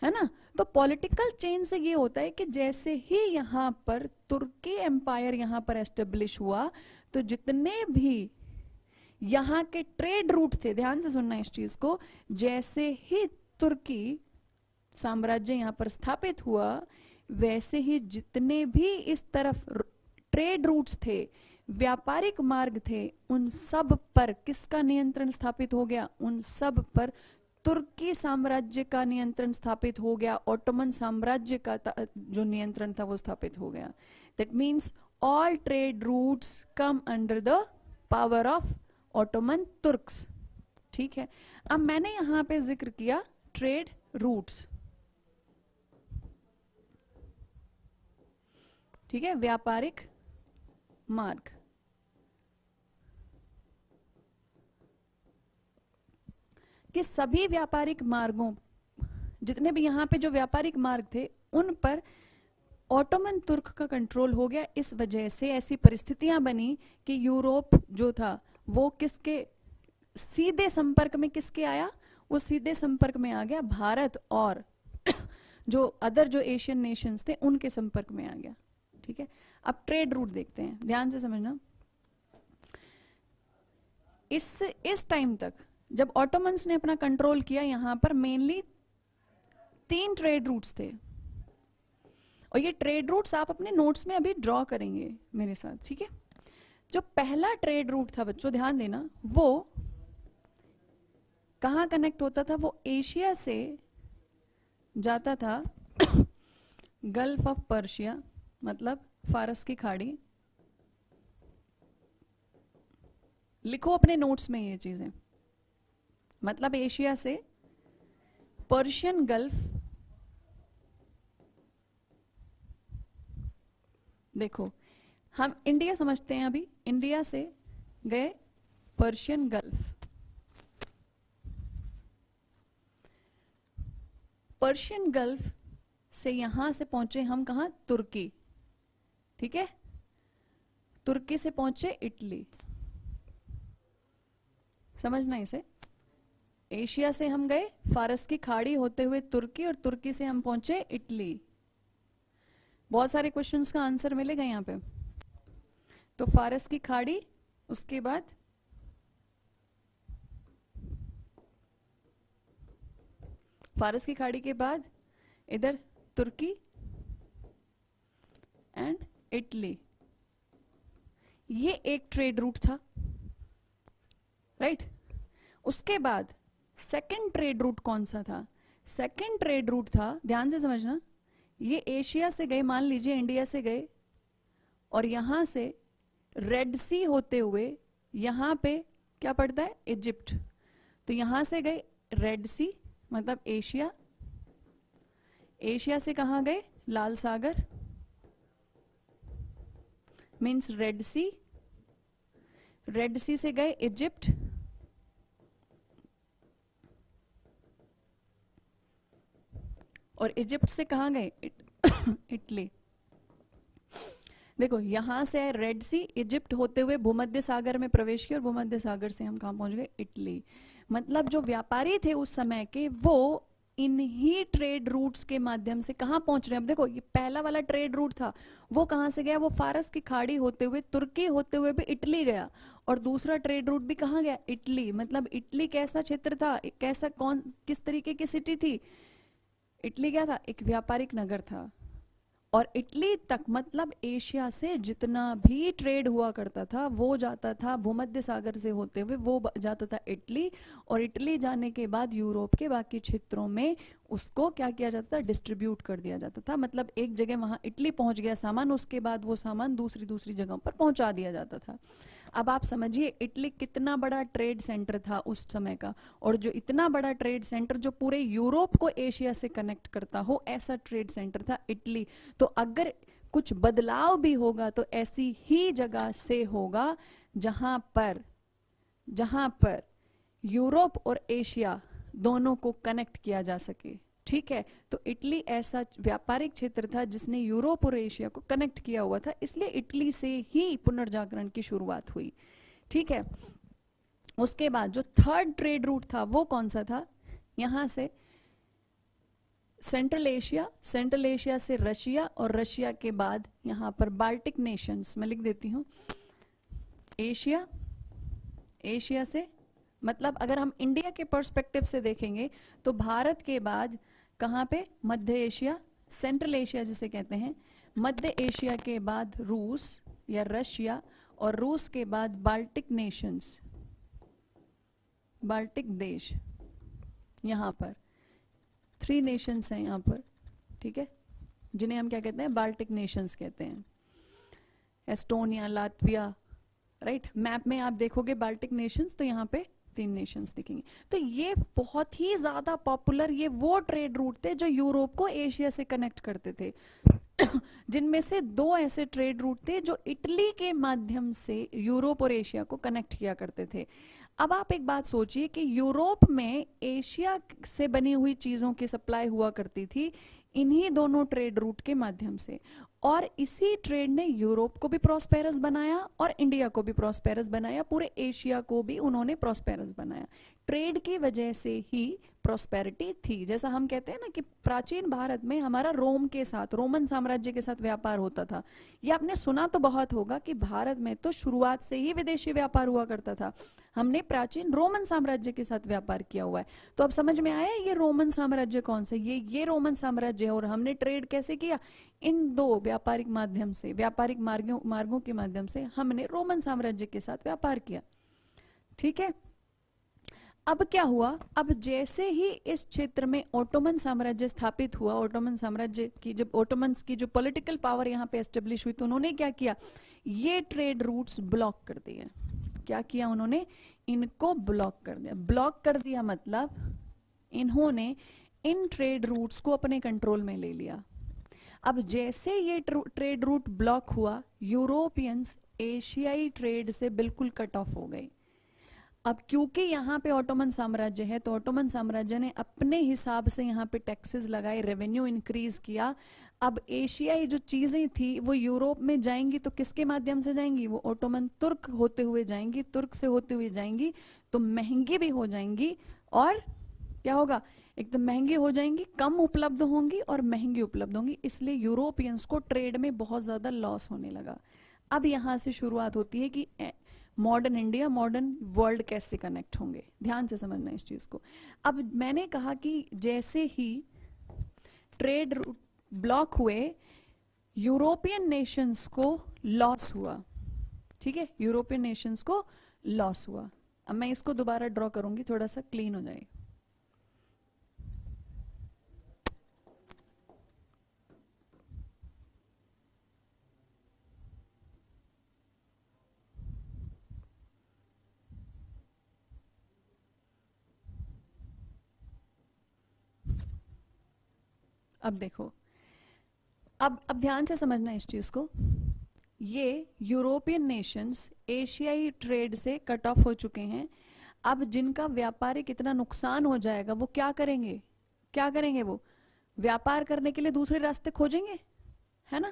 है ना? तो पॉलिटिकल चेंज से ये होता है कि जैसे ही यहाँ पर तुर्की एम्पायर यहाँ पर एस्टेब्लिश हुआ तो जितने भी यहाँ के ट्रेड रूट थे, ध्यान से सुनना इस चीज को, जैसे ही तुर्की साम्राज्य यहाँ पर स्थापित हुआ वैसे ही जितने भी इस तरफ ट्रेड रूट्स थे, व्यापारिक मार्ग थे, उन सब पर किसका नियंत्रण स्थापित हो गया? उन सब पर तुर्की साम्राज्य का नियंत्रण स्थापित हो गया। ऑटोमन साम्राज्य का जो नियंत्रण था वो स्थापित हो गया। That means all trade routes come under the power of Ottoman Turks. ठीक है, अब मैंने यहां पे जिक्र किया ट्रेड रूट्स, ठीक है, व्यापारिक मार्ग। कि सभी व्यापारिक मार्गों, जितने भी यहाँ पे जो व्यापारिक मार्ग थे उन पर ऑटोमन तुर्क का कंट्रोल हो गया। इस वजह से ऐसी परिस्थितियां बनी कि यूरोप जो था वो किसके सीधे संपर्क में किसके आया? वो सीधे संपर्क में आ गया भारत और जो अदर जो एशियन नेशंस थे उनके संपर्क में आ गया। ठीक है, अब ट्रेड रूट देखते हैं, ध्यान से समझना। इस टाइम तक जब ऑटोमन्स ने अपना कंट्रोल किया, यहां पर मेनली 3 ट्रेड रूट्स थे और ये ट्रेड रूट्स आप अपने नोट्स में अभी ड्रॉ करेंगे मेरे साथ। ठीक है, जो पहला ट्रेड रूट था बच्चों ध्यान देना, वो कहाँ कनेक्ट होता था? वो एशिया से जाता था गल्फ ऑफ पर्शिया, मतलब फारस की खाड़ी। लिखो अपने नोट्स में ये चीजें, मतलब एशिया से पर्शियन गल्फ, देखो हम इंडिया समझते हैं, अभी इंडिया से गए पर्शियन गल्फ, पर्शियन गल्फ से यहां से पहुंचे हम कहां? तुर्की। ठीक है, तुर्की से पहुंचे इटली, समझना इसे। एशिया से हम गए फारस की खाड़ी होते हुए तुर्की और तुर्की से हम पहुंचे इटली। बहुत सारे क्वेश्चंस का आंसर मिलेगा यहाँ पे। तो फारस की खाड़ी, उसके बाद फारस की खाड़ी के बाद इधर तुर्की एंड इटली। ये एक ट्रेड रूट था, राइट। उसके बाद सेकंड ट्रेड रूट कौन सा था? सेकंड ट्रेड रूट था, ध्यान से समझना, ये एशिया से गए, मान लीजिए इंडिया से गए और यहां से रेड सी होते हुए यहां पे क्या पड़ता है? इजिप्ट। तो यहां से गए रेड सी मतलब एशिया, एशिया से कहां गए? लाल सागर मीन्स रेड सी, रेड सी से गए इजिप्ट, और इजिप्ट से कहां गए? इटली। देखो यहां से रेड सी, इजिप्ट होते हुए भूमध्य सागर में प्रवेश किया और भूमध्य सागर से हम कहां पहुंच गए? इटली। मतलब जो व्यापारी थे उस समय के, वो इन्हीं ट्रेड रूट्स के माध्यम से कहां पहुंच रहे हैं? अब देखो ये पहला वाला ट्रेड रूट था, वो कहां से गया? वो फारस की खाड़ी होते हुए तुर्की होते हुए भी इटली गया, और दूसरा ट्रेड रूट भी कहां गया? इटली। मतलब इटली कैसा क्षेत्र था? कैसा, कौन, किस तरीके की सिटी थी? इटली क्या था? एक व्यापारिक नगर था। और इटली तक, मतलब एशिया से जितना भी ट्रेड हुआ करता था वो जाता था भूमध्य सागर से होते हुए, वो जाता था इटली, और इटली जाने के बाद यूरोप के बाकी क्षेत्रों में उसको क्या किया जाता था, डिस्ट्रीब्यूट कर दिया जाता था। मतलब एक जगह वहां इटली पहुंच गया सामान, उसके बाद वो सामान दूसरी दूसरी जगहों पर पहुंचा दिया जाता था। अब आप समझिए इटली कितना बड़ा ट्रेड सेंटर था उस समय का, और जो इतना बड़ा ट्रेड सेंटर जो पूरे यूरोप को एशिया से कनेक्ट करता हो, ऐसा ट्रेड सेंटर था इटली। तो अगर कुछ बदलाव भी होगा तो ऐसी ही जगह से होगा जहां पर यूरोप और एशिया दोनों को कनेक्ट किया जा सके। ठीक है, तो इटली ऐसा व्यापारिक क्षेत्र था जिसने यूरोप और एशिया को कनेक्ट किया हुआ था, इसलिए इटली से ही पुनर्जागरण की शुरुआत हुई। ठीक है, उसके बाद जो थर्ड ट्रेड रूट था वो कौन सा था, यहां से सेंट्रल एशिया से रशिया, और रशिया के बाद यहां पर बाल्टिक नेशंस, मैं लिख देती हूं, एशिया से, मतलब अगर हम इंडिया के पर्सपेक्टिव से देखेंगे तो भारत के बाद कहां पे, मध्य एशिया, सेंट्रल एशिया जिसे कहते हैं, मध्य एशिया के बाद रूस या रशिया, और रूस के बाद बाल्टिक नेशंस, बाल्टिक देश, यहां पर 3 नेशंस हैं यहां पर। ठीक है, जिन्हें हम क्या कहते हैं, बाल्टिक नेशंस कहते हैं। एस्टोनिया, लातविया, राइट, मैप में आप देखोगे बाल्टिक नेशंस तो यहाँ पे 3 नेशंस दिखेंगे। तो ये बहुत ही ज्यादा पॉपुलर, ये वो ट्रेड रूट थे जो यूरोप को एशिया से कनेक्ट करते थे जिनमें से 2 ऐसे ट्रेड रूट थे जो इटली के माध्यम से यूरोप और एशिया को कनेक्ट किया करते थे। अब आप एक बात सोचिए कि यूरोप में एशिया से बनी हुई चीजों की सप्लाई हुआ करती थी इन्हीं दोनों ट्रेड रूट के माध्यम से, और इसी ट्रेड ने यूरोप को भी प्रॉस्पेरस बनाया और इंडिया को भी प्रॉस्पेरस बनाया, पूरे एशिया को भी उन्होंने प्रॉस्पेरस बनाया। ट्रेड की वजह से ही प्रॉस्पेरिटी थी। जैसा हम कहते हैं ना कि प्राचीन भारत में हमारा रोम के साथ, रोमन साम्राज्य के साथ व्यापार होता था। ये आपने सुना तो बहुत होगा कि भारत में तो शुरुआत से ही विदेशी व्यापार हुआ करता था। हमने प्राचीन रोमन साम्राज्य के साथ व्यापार किया हुआ है। तो अब समझ में आया ये रोमन साम्राज्य कौन सा, ये रोमन साम्राज्य है, और हमने ट्रेड कैसे किया, इन 2 व्यापारिक माध्यम से, व्यापारिक मार्गों के माध्यम से हमने रोमन साम्राज्य के साथ व्यापार किया। ठीक है, अब क्या हुआ, अब जैसे ही इस क्षेत्र में ओटोमन साम्राज्य स्थापित हुआ, ओटोमन साम्राज्य की जब ओटोमन्स की जो पॉलिटिकल पावर यहाँ पे एस्टेब्लिश हुई, तो उन्होंने क्या किया, ये ट्रेड रूट्स ब्लॉक कर दिए। क्या किया उन्होंने, इनको ब्लॉक कर दिया। ब्लॉक कर दिया मतलब इन्होंने इन ट्रेड रूट्स को अपने कंट्रोल में ले लिया। अब जैसे ये ट्रेड रूट ब्लॉक हुआ, यूरोपियंस एशियाई ट्रेड से बिल्कुल कट ऑफ हो गए। अब क्योंकि यहाँ पे ओटोमन साम्राज्य है, तो ओटोमन साम्राज्य ने अपने हिसाब से यहाँ पे टैक्सेस लगाए, रेवेन्यू इंक्रीज किया। अब एशियाई जो चीजें थी वो यूरोप में जाएंगी तो किसके माध्यम से जाएंगी, वो ओटोमन तुर्क होते हुए जाएंगी, तुर्क से होते हुए जाएंगी, तो महंगी भी हो जाएंगी, और क्या होगा, एक तो महंगी हो जाएंगी, कम उपलब्ध होंगी और महंगी उपलब्ध होंगी, इसलिए यूरोपियंस को ट्रेड में बहुत ज्यादा लॉस होने लगा। अब यहाँ से शुरुआत होती है कि मॉडर्न इंडिया, मॉडर्न वर्ल्ड कैसे कनेक्ट होंगे। ध्यान से समझना इस चीज को। अब मैंने कहा कि जैसे ही ट्रेड रूट ब्लॉक हुए, यूरोपियन नेशंस को लॉस हुआ। ठीक है, यूरोपियन नेशंस को लॉस हुआ। अब मैं इसको दोबारा ड्रॉ करूंगी, थोड़ा सा क्लीन हो जाए। अब देखो, अब ध्यान से समझना इस चीज को। ये यूरोपियन नेशंस एशियाई ट्रेड से कट ऑफ हो चुके हैं। अब जिनका व्यापारिक इतना नुकसान हो जाएगा वो क्या करेंगे, क्या करेंगे, वो व्यापार करने के लिए दूसरे रास्ते खोजेंगे, है ना।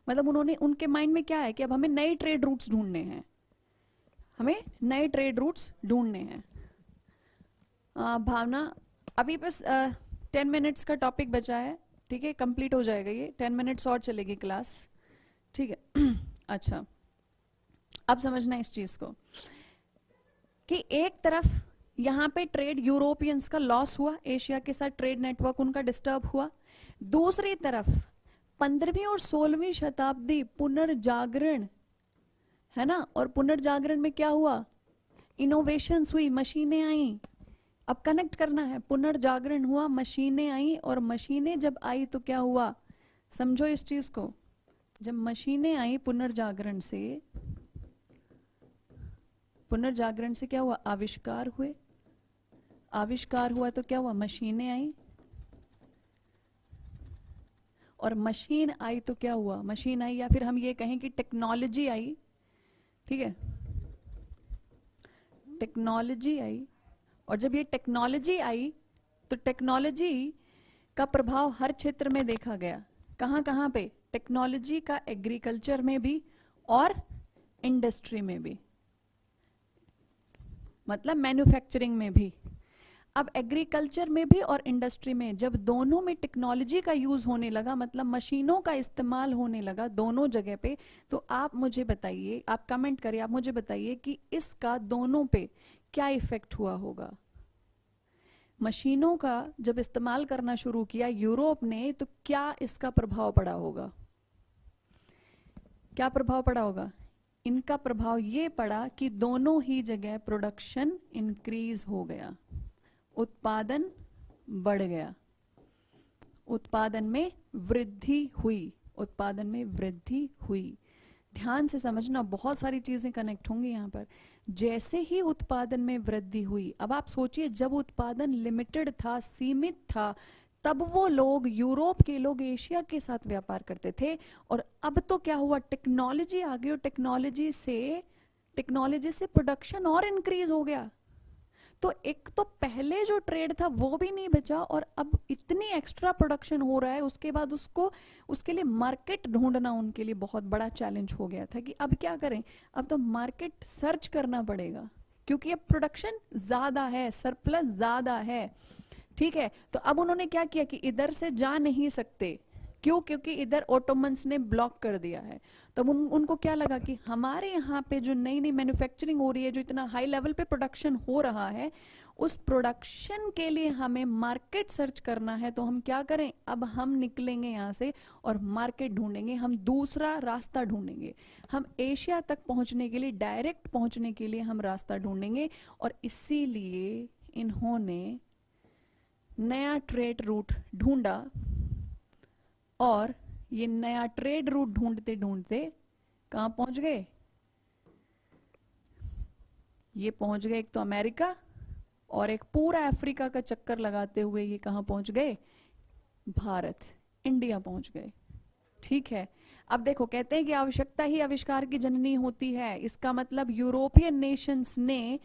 मतलब उन्होंने, उनके माइंड में क्या है कि अब हमें नए ट्रेड रूट्स ढूंढने हैं, हमें नए ट्रेड रूट्स ढूंढने हैं। भावना, अभी बस 10 मिनट्स का टॉपिक बचा है, ठीक है, कंप्लीट हो जाएगा ये, 10 मिनट्स और चलेगी क्लास, ठीक है। अच्छा, अब समझना इस चीज को कि एक तरफ यहां पे ट्रेड यूरोपियंस का लॉस हुआ, एशिया के साथ ट्रेड नेटवर्क उनका डिस्टर्ब हुआ, दूसरी तरफ 15वीं और 16वीं शताब्दी पुनर्जागरण है ना, और पुनर्जागरण में क्या हुआ, इनोवेशंस हुई, मशीनें आई। अब कनेक्ट करना है, पुनर्जागरण हुआ, मशीनें आई, और मशीनें जब आई तो क्या हुआ, समझो इस चीज को, जब मशीनें आई पुनर्जागरण से क्या हुआ, आविष्कार हुए, आविष्कार हुआ तो क्या हुआ, मशीनें आई, और मशीन आई तो क्या हुआ, मशीन आई, या फिर हम ये कहें कि टेक्नोलॉजी आई, ठीक है, टेक्नोलॉजी आई। और जब ये टेक्नोलॉजी आई तो टेक्नोलॉजी का प्रभाव हर क्षेत्र में देखा गया। कहाँ कहाँ पे टेक्नोलॉजी का, एग्रीकल्चर में भी और इंडस्ट्री में भी, मतलब मैन्युफैक्चरिंग में भी। अब एग्रीकल्चर में भी और इंडस्ट्री में जब दोनों में टेक्नोलॉजी का यूज होने लगा, मतलब मशीनों का इस्तेमाल होने लगा दोनों जगह पे, तो आप मुझे बताइए, आप कमेंट करिए, आप मुझे बताइए कि इसका दोनों पे क्या इफेक्ट हुआ होगा। मशीनों का जब इस्तेमाल करना शुरू किया यूरोप ने, तो क्या इसका प्रभाव पड़ा होगा, क्या प्रभाव पड़ा होगा, इनका प्रभाव ये पड़ा कि दोनों ही जगह प्रोडक्शन इंक्रीज हो गया, उत्पादन बढ़ गया, उत्पादन में वृद्धि हुई, उत्पादन में वृद्धि हुई। ध्यान से समझना, बहुत सारी चीजें कनेक्ट होंगी यहाँ पर। जैसे ही उत्पादन में वृद्धि हुई, अब आप सोचिए जब उत्पादन लिमिटेड था, सीमित था, तब वो लोग, यूरोप के लोग एशिया के साथ व्यापार करते थे, और अब तो क्या हुआ, टेक्नोलॉजी आ गई, और टेक्नोलॉजी से प्रोडक्शन और इंक्रीज हो गया। तो एक तो पहले जो ट्रेड था वो भी नहीं बचा, और अब इतनी एक्स्ट्रा प्रोडक्शन हो रहा है, उसके बाद उसके लिए मार्केट ढूंढना उनके लिए बहुत बड़ा चैलेंज हो गया था कि अब क्या करें, अब तो मार्केट सर्च करना पड़ेगा, क्योंकि अब प्रोडक्शन ज्यादा है, सरप्लस ज्यादा है, ठीक है। तो अब उन्होंने क्या किया कि इधर से जा नहीं सकते, क्यों, क्योंकि इधर ओटोमन्स ने ब्लॉक कर दिया है। तो उनको क्या लगा कि हमारे यहाँ पे जो नई नई मैन्युफैक्चरिंग हो रही है, जो इतना हाई लेवल पे प्रोडक्शन हो रहा है, उस प्रोडक्शन के लिए हमें मार्केट सर्च करना है। तो हम क्या करें, अब हम निकलेंगे यहाँ से और मार्केट ढूंढेंगे, हम दूसरा रास्ता ढूंढेंगे, हम एशिया तक पहुंचने के लिए, डायरेक्ट पहुंचने के लिए हम रास्ता ढूंढेंगे। और इसीलिए इन्होंने नया ट्रेड रूट ढूंढा, और ये नया ट्रेड रूट ढूंढते ढूंढते कहां पहुंच गए, ये पहुंच गए एक तो अमेरिका, और एक पूरा अफ्रीका का चक्कर लगाते हुए ये कहां पहुंच गए, भारत, इंडिया पहुंच गए, ठीक है। अब देखो, कहते हैं कि आवश्यकता ही आविष्कार की जननी होती है। इसका मतलब यूरोपियन नेशंस ने,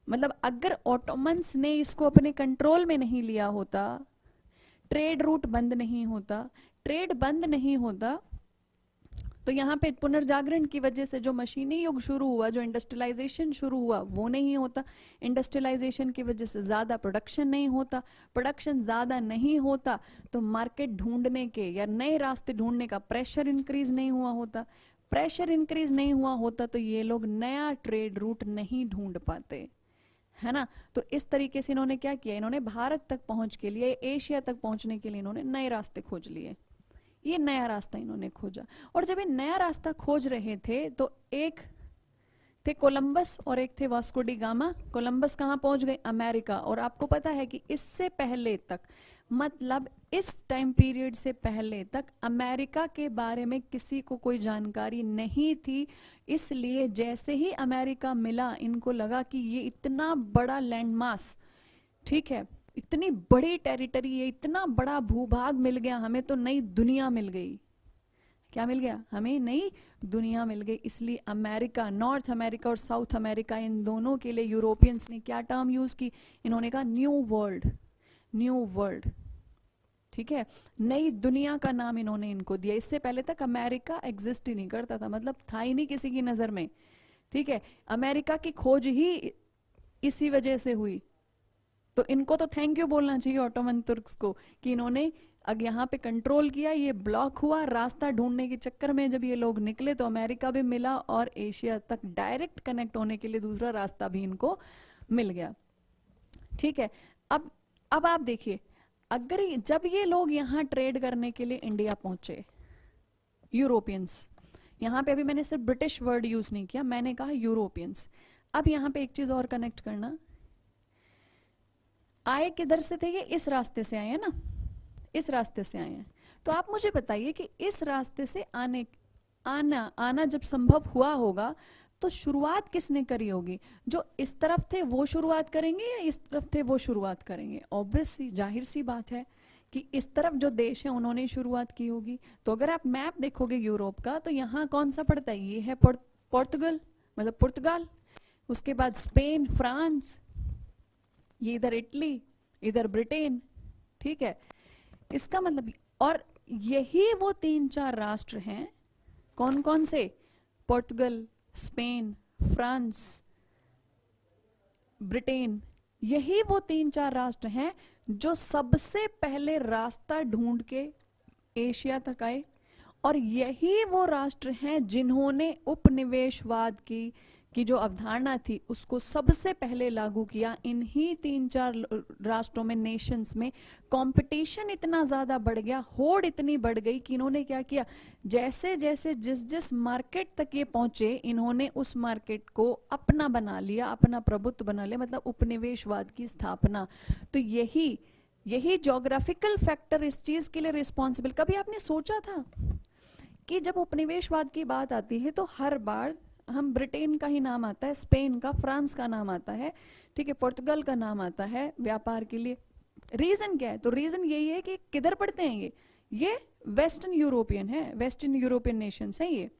मतलब अगर ऑटोमन्स ने इसको अपने कंट्रोल में नहीं लिया होता, ट्रेड रूट बंद नहीं होता, ट्रेड बंद नहीं होता, तो यहाँ पे पुनर्जागरण की वजह से जो मशीनी युग शुरू हुआ, जो इंडस्ट्रियलाइजेशन शुरू हुआ, वो नहीं होता। इंडस्ट्रियलाइजेशन की वजह से ज्यादा प्रोडक्शन नहीं होता, प्रोडक्शन ज्यादा नहीं होता तो मार्केट ढूंढने के या नए रास्ते ढूंढने का प्रेशर इंक्रीज नहीं हुआ होता, प्रेशर इंक्रीज नहीं हुआ होता तो ये लोग नया ट्रेड रूट नहीं ढूंढ पाते, है ना। तो इस तरीके से इन्होंने क्या किया, इन्होंने भारत तक पहुंच के लिए, एशिया तक पहुंचने के लिए इन्होंने नए रास्ते खोज लिए, ये नया रास्ता इन्होंने खोजा। और जब ये नया रास्ता खोज रहे थे तो एक थे कोलंबस और एक थे वास्को डी गामा। कोलंबस कहाँ पहुंच गए, अमेरिका। और आपको पता है कि इससे पहले तक, मतलब इस टाइम पीरियड से पहले तक अमेरिका के बारे में किसी को कोई जानकारी नहीं थी। इसलिए जैसे ही अमेरिका मिला, इनको लगा कि ये इतना बड़ा लैंडमास, ठीक है, इतनी बड़ी टेरिटरी है, इतना बड़ा भूभाग मिल गया हमें, तो नई दुनिया मिल गई। क्या मिल गया हमें, नई दुनिया मिल गई। इसलिए अमेरिका, नॉर्थ अमेरिका और साउथ अमेरिका, इन दोनों के लिए यूरोपियंस ने क्या टर्म यूज की, इन्होंने कहा न्यू वर्ल्ड, न्यू वर्ल्ड, ठीक है, नई दुनिया का नाम इन्होंने इनको दिया। इससे पहले तक अमेरिका एग्जिस्ट ही नहीं करता था, मतलब था ही नहीं किसी की नजर में, ठीक है। अमेरिका की खोज ही इसी वजह से हुई। तो इनको तो थैंक यू बोलना चाहिए ऑटोमन तुर्क्स को कि इन्होंने अब यहाँ पे कंट्रोल किया, ये ब्लॉक हुआ, रास्ता ढूंढने के चक्कर में जब ये लोग निकले तो अमेरिका भी मिला और एशिया तक डायरेक्ट कनेक्ट होने के लिए दूसरा रास्ता भी इनको मिल गया, ठीक है। अब आप देखिए, अगर जब ये लोग यहाँ ट्रेड करने के लिए इंडिया पहुंचे, यूरोपियंस। यहाँ पे अभी मैंने सिर्फ ब्रिटिश वर्ड यूज नहीं किया, मैंने कहा यूरोपियंस। अब यहाँ पे एक चीज और कनेक्ट करना, आए किधर से थे ये? इस रास्ते से आए हैं ना, इस रास्ते से आए हैं। तो आप मुझे बताइए कि इस रास्ते से आना जब संभव हुआ होगा तो शुरुआत किसने करी होगी? जो इस तरफ थे वो शुरुआत करेंगे या इस तरफ थे वो शुरुआत करेंगे? ऑब्वियसली जाहिर सी बात है कि इस तरफ जो देश है उन्होंने शुरुआत की होगी। तो अगर आप मैप देखोगे यूरोप का तो यहाँ कौन सा पड़ता है? ये है पोर्तुगल, मतलब पुर्तगाल, उसके बाद स्पेन, फ्रांस, ये इधर इटली, इधर ब्रिटेन, ठीक है। इसका मतलब, और यही वो 3-4 राष्ट्र हैं, कौन कौन से? पोर्तुगल, स्पेन, फ्रांस, ब्रिटेन, यही वो 3-4 राष्ट्र हैं जो सबसे पहले रास्ता ढूंढ के एशिया तक आए, और यही वो राष्ट्र हैं जिन्होंने उपनिवेशवाद की जो अवधारणा थी उसको सबसे पहले लागू किया। इन्हीं 3-4 राष्ट्रों में, नेशंस में कंपटीशन इतना ज्यादा बढ़ गया, होड़ इतनी बढ़ गई कि इन्होंने क्या किया, जैसे जैसे जिस मार्केट तक ये पहुंचे इन्होंने उस मार्केट को अपना बना लिया, अपना प्रभुत्व बना लिया, मतलब उपनिवेशवाद की स्थापना। तो यही ज्योग्राफिकल फैक्टर इस चीज के लिए रिस्पॉन्सिबल। कभी आपने सोचा था कि जब उपनिवेशवाद की बात आती है तो हर बार हम ब्रिटेन का ही नाम आता है, स्पेन का, फ्रांस का नाम आता है, ठीक है, पुर्तगाल का नाम आता है व्यापार के लिए। रीजन क्या है? तो रीजन यही है कि किधर पड़ते हैं ये वेस्टर्न यूरोपियन है, वेस्टर्न यूरोपियन नेशंस हैं ये,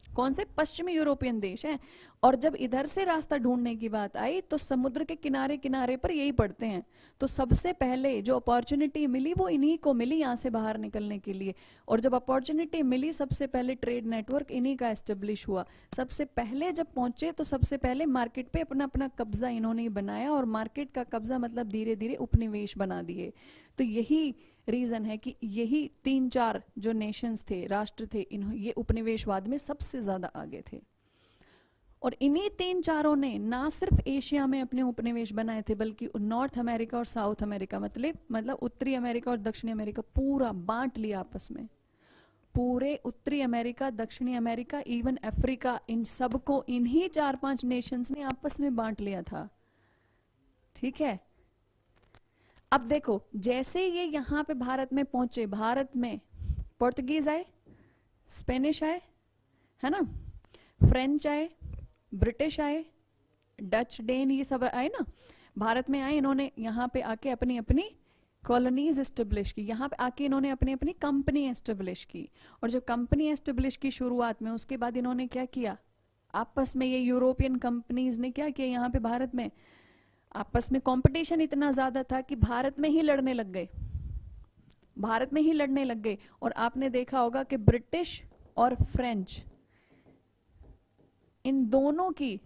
कौन से? पश्चिमी यूरोपियन देश हैं। और जब इधर से रास्ता ढूंढने की बात आई तो समुद्र के किनारे किनारे पर यही पड़ते हैं। तो सबसे पहले जो अपॉर्चुनिटी मिली वो इन्हीं को मिली यहाँ से बाहर निकलने के लिए। और जब अपॉर्चुनिटी मिली सबसे पहले ट्रेड नेटवर्क इन्हीं का एस्टेब्लिश हुआ। सबसे पहले जब पहुंचे तो सबसे पहले मार्केट पे अपना अपना कब्जा इन्होंने ही बनाया, और मार्केट का कब्जा मतलब धीरे धीरे उपनिवेश बना दिए। तो यही रीजन है कि यही 3-4 जो नेशंस थे, राष्ट्र थे, ये उपनिवेशवाद में सबसे ज्यादा आगे थे। और इन्हीं 3-4 ने ना सिर्फ एशिया में अपने उपनिवेश बनाए थे बल्कि नॉर्थ अमेरिका और साउथ अमेरिका, मतलब उत्तरी अमेरिका और दक्षिणी अमेरिका पूरा बांट लिया आपस में। पूरे उत्तरी अमेरिका, दक्षिणी अमेरिका, इवन अफ्रीका, इन सबको इन्हीं 4-5 नेशंस ने आपस में बांट लिया था, ठीक है। अब देखो, जैसे ये यहाँ पे भारत में पहुंचे, भारत में पोर्तुगीज आए, स्पेनिश आए, है ना, फ्रेंच आए, ब्रिटिश आए, डच, डेन, ये सब आए ना, भारत में आए। इन्होंने यहाँ पे आके अपनी अपनी कॉलोनीज एस्टेब्लिश की, यहाँ पे आके इन्होंने अपनी अपनी कंपनी एस्टेब्लिश की। और जब कंपनी एस्टेब्लिश की शुरुआत में, उसके बाद इन्होंने क्या किया, आपस में ये यूरोपियन कंपनीज ने क्या किया, यहाँ पे भारत में आपस में कंपटीशन इतना ज्यादा था कि भारत में ही लड़ने लग गए, भारत में ही लड़ने लग गए। और आपने देखा होगा कि ब्रिटिश और फ्रेंच, इन दोनों की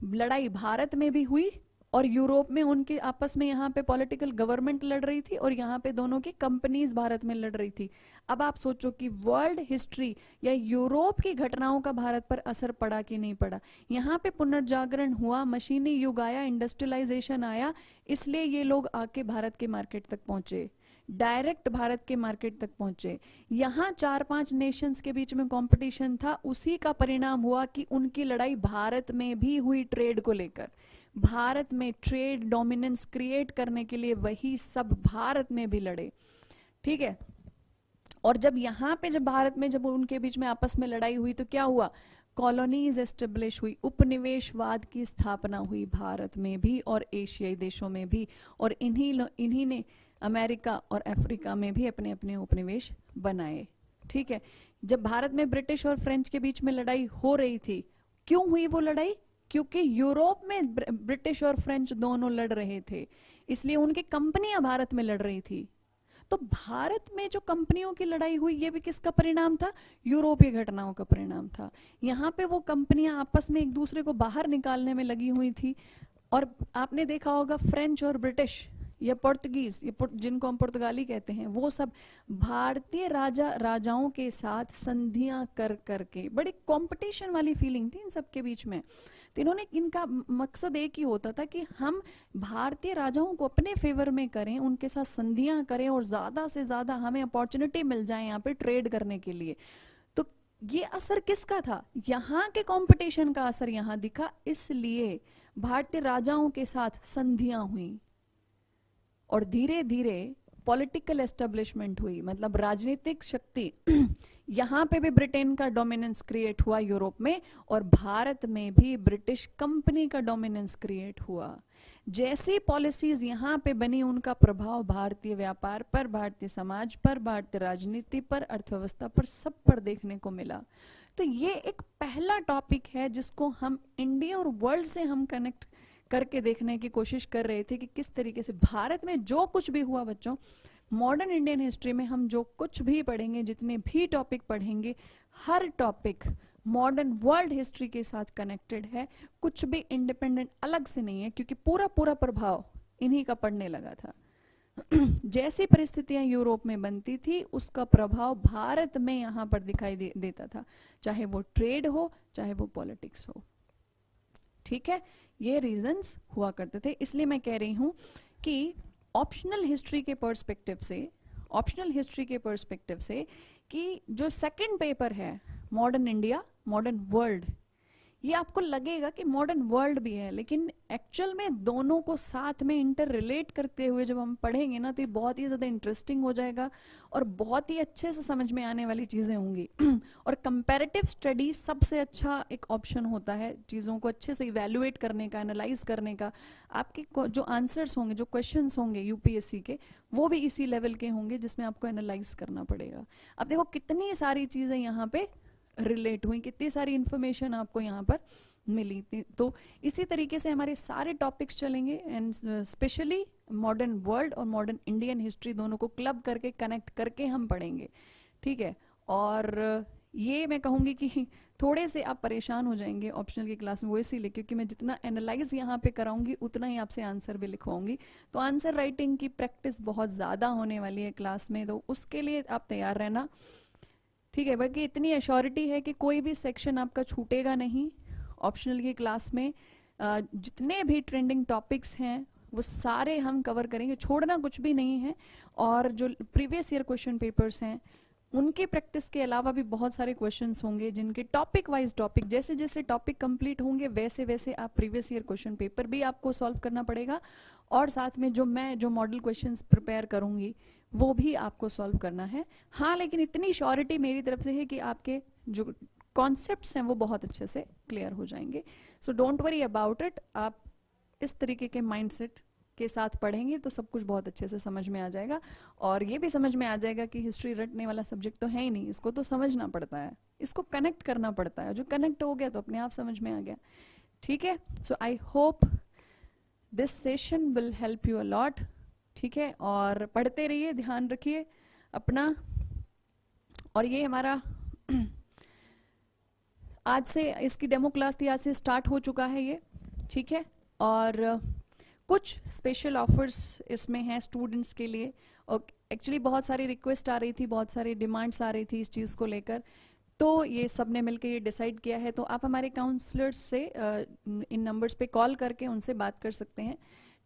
लड़ाई भारत में भी हुई और यूरोप में उनके आपस में यहाँ पे पॉलिटिकल गवर्नमेंट लड़ रही थी और यहाँ पे दोनों की कंपनीज भारत में लड़ रही थी। अब आप सोचो कि वर्ल्ड हिस्ट्री या यूरोप की घटनाओं का भारत पर असर पड़ा कि नहीं पड़ा। यहाँ पे पुनर्जागरण हुआ, मशीनी युग आया, इंडस्ट्रियलाइजेशन आया, इसलिए ये लोग आके भारत के मार्केट तक पहुंचे, डायरेक्ट भारत के मार्केट तक पहुंचे। यहाँ 4-5 नेशंस के बीच में कंपटीशन था, उसी का परिणाम हुआ कि उनकी लड़ाई भारत में भी हुई ट्रेड को लेकर। भारत में ट्रेड डोमिनेंस क्रिएट करने के लिए वही सब भारत में भी लड़े, ठीक है। और जब यहाँ पे जब भारत में जब उनके बीच में आपस में लड़ाई हुई तो क्या हुआ, कॉलोनीज एस्टेब्लिश हुई, उपनिवेशवाद की स्थापना हुई भारत में भी और एशियाई देशों में भी। और इन्हीं ने अमेरिका और अफ्रीका में भी अपने अपने उपनिवेश बनाए, ठीक है। जब भारत में ब्रिटिश और फ्रेंच के बीच में लड़ाई हो रही थी, क्यों हुई वो लड़ाई? क्योंकि यूरोप में ब्रिटिश और फ्रेंच दोनों लड़ रहे थे, इसलिए उनकी कंपनियां भारत में लड़ रही थी। तो भारत में जो कंपनियों की लड़ाई हुई, ये भी किसका परिणाम था? यूरोपीय घटनाओं का परिणाम था। यहाँ पे वो कंपनियां आपस में एक दूसरे को बाहर निकालने में लगी हुई थी। और आपने देखा होगा फ्रेंच और ब्रिटिश या पुर्तगीज, जिनको हम पुर्तगाली कहते हैं, वो सब भारतीय राजाओं के साथ संधियां कर करके, बड़ी कंपटीशन वाली फीलिंग थी इन सब के बीच में। तो इन्होंने, इनका मकसद एक ही होता था कि हम भारतीय राजाओं को अपने फेवर में करें, उनके साथ संधियां करें और ज्यादा से ज्यादा हमें अपॉर्चुनिटी मिल जाए यहाँ पे ट्रेड करने के लिए। तो ये असर किसका था? यहाँ के कंपटीशन का असर यहाँ दिखा, इसलिए भारतीय राजाओं के साथ संधियां हुई और धीरे धीरे पॉलिटिकल एस्टेब्लिशमेंट हुई, मतलब राजनीतिक शक्ति। यहाँ पे भी ब्रिटेन का डोमिनेंस क्रिएट हुआ यूरोप में, और भारत में भी ब्रिटिश कंपनी का डोमिनेंस क्रिएट हुआ। जैसी पॉलिसीज यहाँ पे बनी, उनका प्रभाव भारतीय व्यापार पर, भारतीय समाज पर, भारतीय राजनीति पर, अर्थव्यवस्था पर, सब पर देखने को मिला। तो ये एक पहला टॉपिक है जिसको हम इंडिया और वर्ल्ड से हम कनेक्ट करके देखने की कोशिश कर रहे थे कि किस तरीके से भारत में जो कुछ भी हुआ, बच्चों मॉडर्न इंडियन हिस्ट्री में हम जो कुछ भी पढ़ेंगे, जितने भी टॉपिक पढ़ेंगे, हर टॉपिक मॉडर्न वर्ल्ड हिस्ट्री के साथ कनेक्टेड है, कुछ भी इंडिपेंडेंट अलग से नहीं है, क्योंकि पूरा पूरा प्रभाव इन्हीं का पड़ने लगा था। जैसी परिस्थितियां यूरोप में बनती थी, उसका प्रभाव भारत में यहाँ पर दिखाई देता था, चाहे वो ट्रेड हो, चाहे वो पॉलिटिक्स हो। ठीक है, ये रीजंस हुआ करते थे। इसलिए मैं कह रही हूं कि ऑप्शनल हिस्ट्री के पर्सपेक्टिव से कि जो सेकंड पेपर है मॉडर्न इंडिया, मॉडर्न वर्ल्ड, ये आपको लगेगा कि मॉडर्न वर्ल्ड भी है, लेकिन एक्चुअल में दोनों को साथ में इंटर रिलेट करते हुए जब हम पढ़ेंगे ना, तो ये बहुत ही ज़्यादा इंटरेस्टिंग हो जाएगा और बहुत ही अच्छे से समझ में आने वाली चीज़ें होंगी। और कंपैरेटिव स्टडी सबसे अच्छा एक ऑप्शन होता है चीज़ों को अच्छे से इवेल्युएट करने का, एनालाइज करने का। आपके जो आंसर्स होंगे, जो क्वेश्चंस होंगे यूपीएससी के, वो भी इसी लेवल के होंगे जिसमें आपको एनालाइज करना पड़ेगा। अब देखो कितनी सारी चीज़ें यहाँ पे रिलेट हुई, कितनी सारी इंफॉर्मेशन आपको यहाँ पर मिली थी। तो इसी तरीके से हमारे सारे टॉपिक्स चलेंगे, एंड स्पेशली मॉडर्न वर्ल्ड और मॉडर्न इंडियन हिस्ट्री दोनों को क्लब करके, कनेक्ट करके हम पढ़ेंगे। ठीक है, और ये मैं कहूँगी कि थोड़े से आप परेशान हो जाएंगे ऑप्शनल की क्लास में, वो इसीलिए क्योंकि मैं जितना एनालाइज यहाँ पे कराऊंगी उतना ही आपसे आंसर भी लिखवाऊंगी। तो आंसर राइटिंग की प्रैक्टिस बहुत ज़्यादा होने वाली है क्लास में, तो उसके लिए आप तैयार रहना। ठीक है, बल्कि इतनी एश्योरिटी है कि कोई भी सेक्शन आपका छूटेगा नहीं ऑप्शनल की क्लास में। जितने भी ट्रेंडिंग टॉपिक्स हैं वो सारे हम कवर करेंगे, छोड़ना कुछ भी नहीं है। और जो प्रीवियस ईयर क्वेश्चन पेपर्स हैं उनके प्रैक्टिस के अलावा भी बहुत सारे क्वेश्चंस होंगे जिनके टॉपिक वाइज टॉपिक, जैसे जैसे टॉपिक कंप्लीट होंगे वैसे वैसे आप प्रीवियस ईयर क्वेश्चन पेपर भी आपको सॉल्व करना पड़ेगा, और साथ में जो मॉडल क्वेश्चंस प्रिपेयर करूंगी वो भी आपको सॉल्व करना है। हाँ, लेकिन इतनी श्योरिटी मेरी तरफ से है कि आपके जो कॉन्सेप्ट्स हैं वो बहुत अच्छे से क्लियर हो जाएंगे। So don't worry about it. आप इस तरीके के माइंडसेट के साथ पढ़ेंगे तो सब कुछ बहुत अच्छे से समझ में आ जाएगा, और ये भी समझ में आ जाएगा कि हिस्ट्री रटने वाला सब्जेक्ट तो है ही नहीं, इसको तो समझना पड़ता है, इसको कनेक्ट करना पड़ता है। जो कनेक्ट हो गया तो अपने आप समझ में आ गया। ठीक है, so I hope this session will help you a lot. ठीक है, और पढ़ते रहिए, ध्यान रखिए अपना। और ये हमारा आज से इसकी डेमो क्लास थी, आज से स्टार्ट हो चुका है ये। ठीक है, और कुछ स्पेशल ऑफर्स इसमें हैं स्टूडेंट्स के लिए, और एक्चुअली बहुत सारी रिक्वेस्ट आ रही थी, बहुत सारी डिमांड्स आ रही थी इस चीज़ को लेकर, तो ये सब ने मिलकर ये डिसाइड किया है। तो आप हमारे काउंसलर्स से इन नंबर्स पे कॉल करके उनसे बात कर सकते हैं।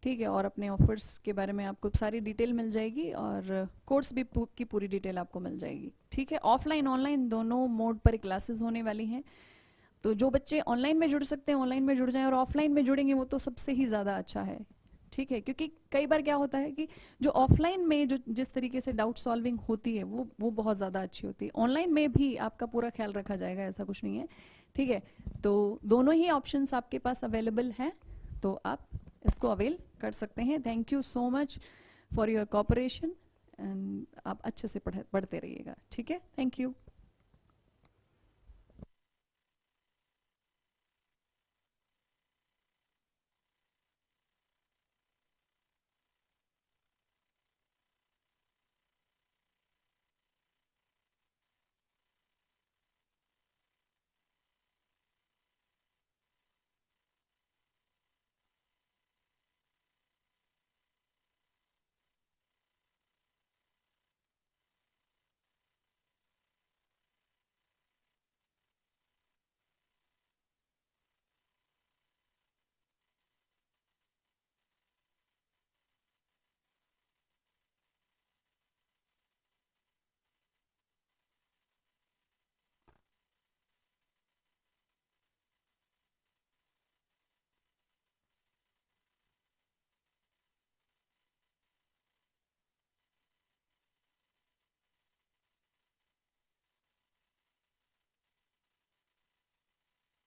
ठीक है, और अपने ऑफर्स के बारे में आपको सारी डिटेल मिल जाएगी, और कोर्स भी की पूरी डिटेल आपको मिल जाएगी। ठीक है, ऑफलाइन ऑनलाइन दोनों मोड पर क्लासेस होने वाली हैं, तो जो बच्चे ऑनलाइन में जुड़ सकते हैं ऑनलाइन में जुड़ जाएं, और ऑफलाइन में जुड़ेंगे वो तो सबसे ही ज़्यादा अच्छा है। ठीक है, क्योंकि कई बार क्या होता है कि जो ऑफलाइन में जो जिस तरीके से डाउट सॉल्विंग होती है वो बहुत ज़्यादा अच्छी होती है, ऑनलाइन में भी आपका पूरा ख्याल रखा जाएगा, ऐसा कुछ नहीं है। ठीक है, तो दोनों ही ऑप्शंस आपके पास अवेलेबल हैं, तो आप इसको अवेल कर सकते हैं। Thank you so much for your cooperation, and आप अच्छे से पढ़ते रहिएगा। ठीक है, थैंक यू।